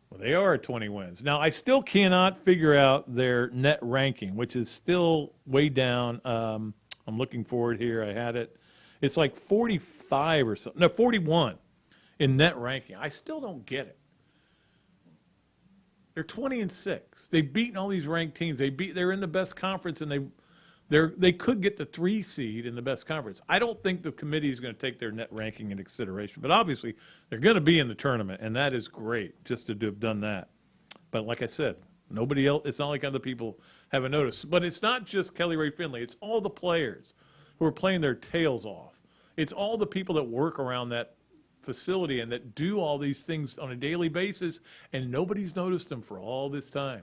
Well, they are at 20 wins. Now, I still cannot figure out their net ranking, which is still way down. I'm looking for it here. I had it. It's like 45 or something. No, 41 in net ranking. I still don't get it. They're 20-6. They've beaten all these ranked teams. They're in the best conference, and they could get the 3 seed in the best conference. I don't think the committee is going to take their net ranking into consideration, but obviously they're going to be in the tournament, and that is great just to have done that. But like I said, nobody else. It's not like other people haven't noticed. But it's not just Kelly Ray Finley. It's all the players who are playing their tails off. It's all the people that work around that facility and that do all these things on a daily basis, and nobody's noticed them for all this time.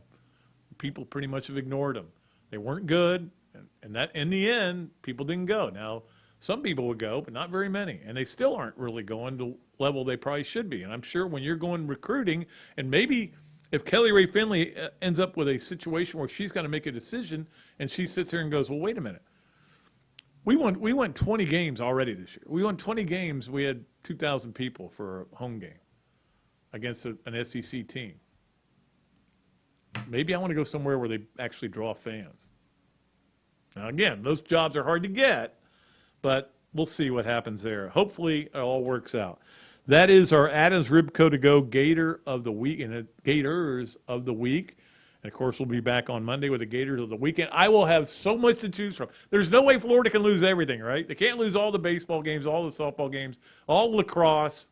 People pretty much have ignored them. They weren't good. And that, in the end, people didn't go. Now, some people would go, but not very many. And they still aren't really going to level they probably should be. And I'm sure when you're going recruiting, and maybe if Kelly Ray Finley ends up with a situation where she's got to make a decision, and she sits here and goes, well, wait a minute. We won 20 games already this year. We won 20 games. We had 2,000 people for a home game against an SEC team. Maybe I want to go somewhere where they actually draw fans. Now, again, those jobs are hard to get, but we'll see what happens there. Hopefully, it all works out. That is our Adams Ribco to go Gator of the Week and Gators of the Week. And, of course, we'll be back on Monday with the Gators of the Weekend. I will have so much to choose from. There's no way Florida can lose everything, right? They can't lose all the baseball games, all the softball games, all lacrosse,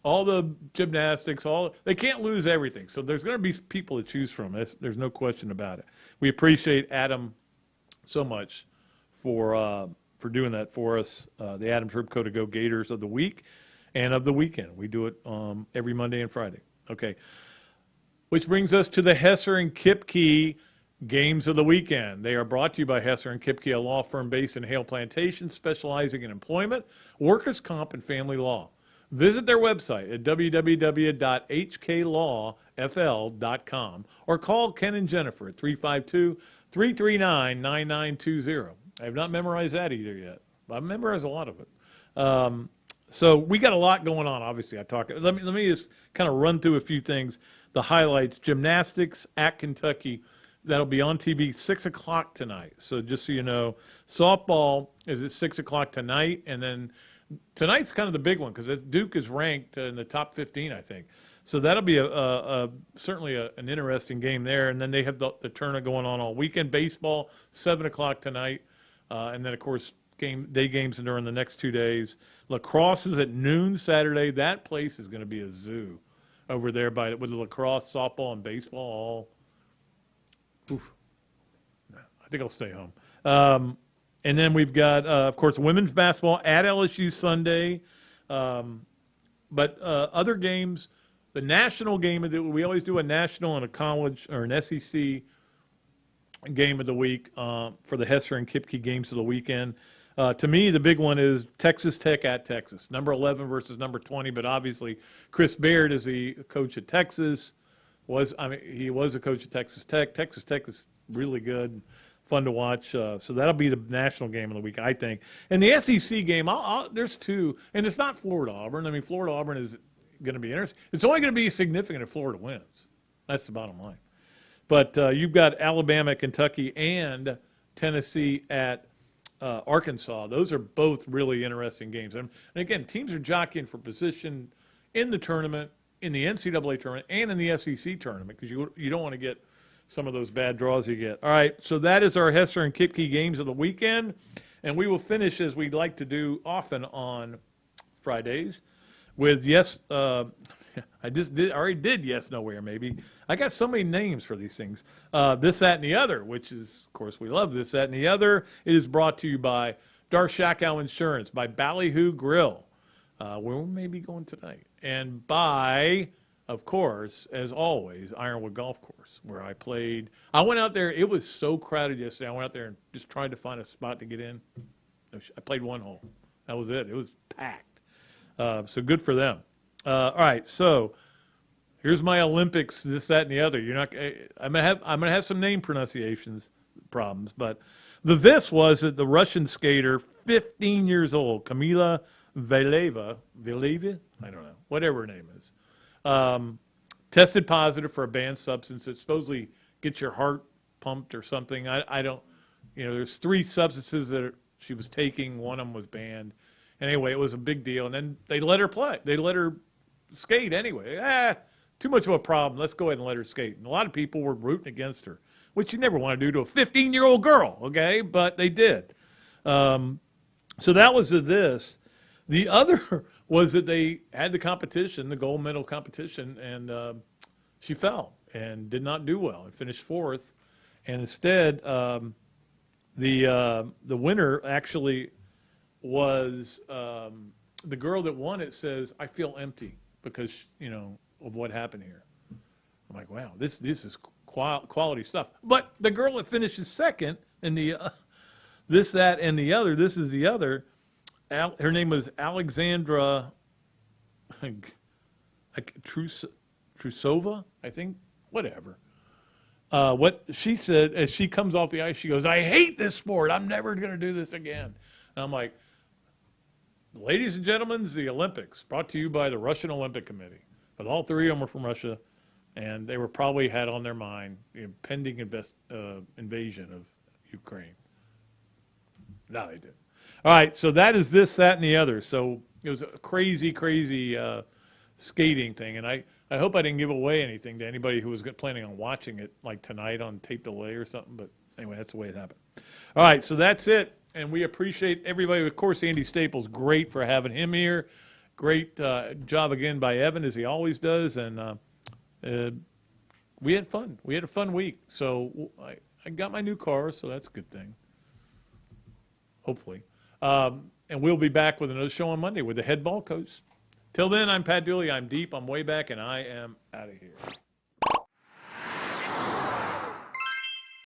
all the gymnastics. They can't lose everything. So there's going to be people to choose from. There's no question about it. We appreciate Adam so much for doing that for us. The Adams Ribco to go Gators of the Week and of the Weekend. We do it every Monday and Friday. Okay. Which brings us to the Hesser and Kipke Games of the Weekend. They are brought to you by Hesser and Kipke, a law firm based in Hale Plantation, specializing in employment, workers' comp, and family law. Visit their website at www.hklawfl.com or call Ken and Jennifer at 352-339-9920. I have not memorized that either yet, but I've memorized a lot of it. So we got a lot going on, obviously. Let me just kind of run through a few things. The highlights: gymnastics at Kentucky. That'll be on TV 6 o'clock tonight. So just so you know, softball is at 6 o'clock tonight. And then tonight's kind of the big one because Duke is ranked in the top 15, I think. So that'll be certainly an interesting game there. And then they have the tournament going on all weekend. Baseball, 7 o'clock tonight. And then, of course, day games during the next 2 days. Lacrosse is at noon Saturday. That place is going to be a zoo over there with the lacrosse, softball, and baseball all. Oof. I think I'll stay home. And then we've got, of course, women's basketball at LSU Sunday. But other games, the national game, we always do a national and a college or an SEC game of the week for the Hesser and Kipke Games of the Weekend. To me, the big one is Texas Tech at Texas, number 11 versus number 20. But obviously, Chris Baird is the coach at Texas. He was a coach at Texas Tech. Texas Tech is really good, fun to watch. So that'll be the national game of the week, I think. And the SEC game, there's two, and it's not Florida Auburn. I mean, Florida Auburn is going to be interesting. It's only going to be significant if Florida wins. That's the bottom line. But you've got Alabama, Kentucky, and Tennessee at Arkansas. Those are both really interesting games. And again, teams are jockeying for position in the tournament, in the NCAA tournament, and in the SEC tournament because you don't want to get some of those bad draws you get. All right, so that is our Hesser and Kipke Games of the Weekend. And we will finish, as we like to do often on Fridays, with yes, I already did yes, nowhere, maybe. I got so many names for these things. This, that, and the other, which is, of course, we love this, that, and the other. It is brought to you by Darshackow Insurance, by Ballyhoo Grill, where we may be going tonight, and by, of course, as always, Ironwood Golf Course, where I played. I went out there. It was so crowded yesterday. I went out there and just tried to find a spot to get in. I played one hole. That was it. It was packed. So good for them. All right, so here's my Olympics, this, that, and the other. I'm gonna have some name pronunciations problems, but this was that the Russian skater, 15 years old, Kamila Valieva, I don't know, whatever her name is, tested positive for a banned substance that supposedly gets your heart pumped or something. I don't, there's 3 substances that she was taking. One of them was banned. Anyway, it was a big deal, and then they let her play. They let her skate anyway. Too much of a problem. Let's go ahead and let her skate. And a lot of people were rooting against her, which you never want to do to a 15-year-old girl, okay? But they did. So that was this. The other was that they had the competition, the gold medal competition, and she fell and did not do well and finished 4th. And instead, the winner actually was the girl that won it says, I feel empty because, of what happened here. I'm like, wow, this is quality stuff. But the girl that finishes second in the this, that, and the other, this is the other, her name was Alexandra Trusova, I think, whatever. What she said, as she comes off the ice, she goes, I hate this sport. I'm never going to do this again. And I'm like, ladies and gentlemen, the Olympics, brought to you by the Russian Olympic Committee. But all 3 of them were from Russia, and they were probably had on their mind the impending invasion of Ukraine. No, they didn't. All right, so that is this, that, and the other. So it was a crazy, crazy skating thing, and I hope I didn't give away anything to anybody who was planning on watching it, like tonight on tape delay or something. But anyway, that's the way it happened. All right, so that's it. And we appreciate everybody. Of course, Andy Staples, great for having him here. Great job again by Evan, as he always does. And we had fun. We had a fun week. So I got my new car, so that's a good thing. Hopefully. And we'll be back with another show on Monday with the head ball coach. Till then, I'm Pat Dooley. I'm deep. I'm way back, and I am out of here.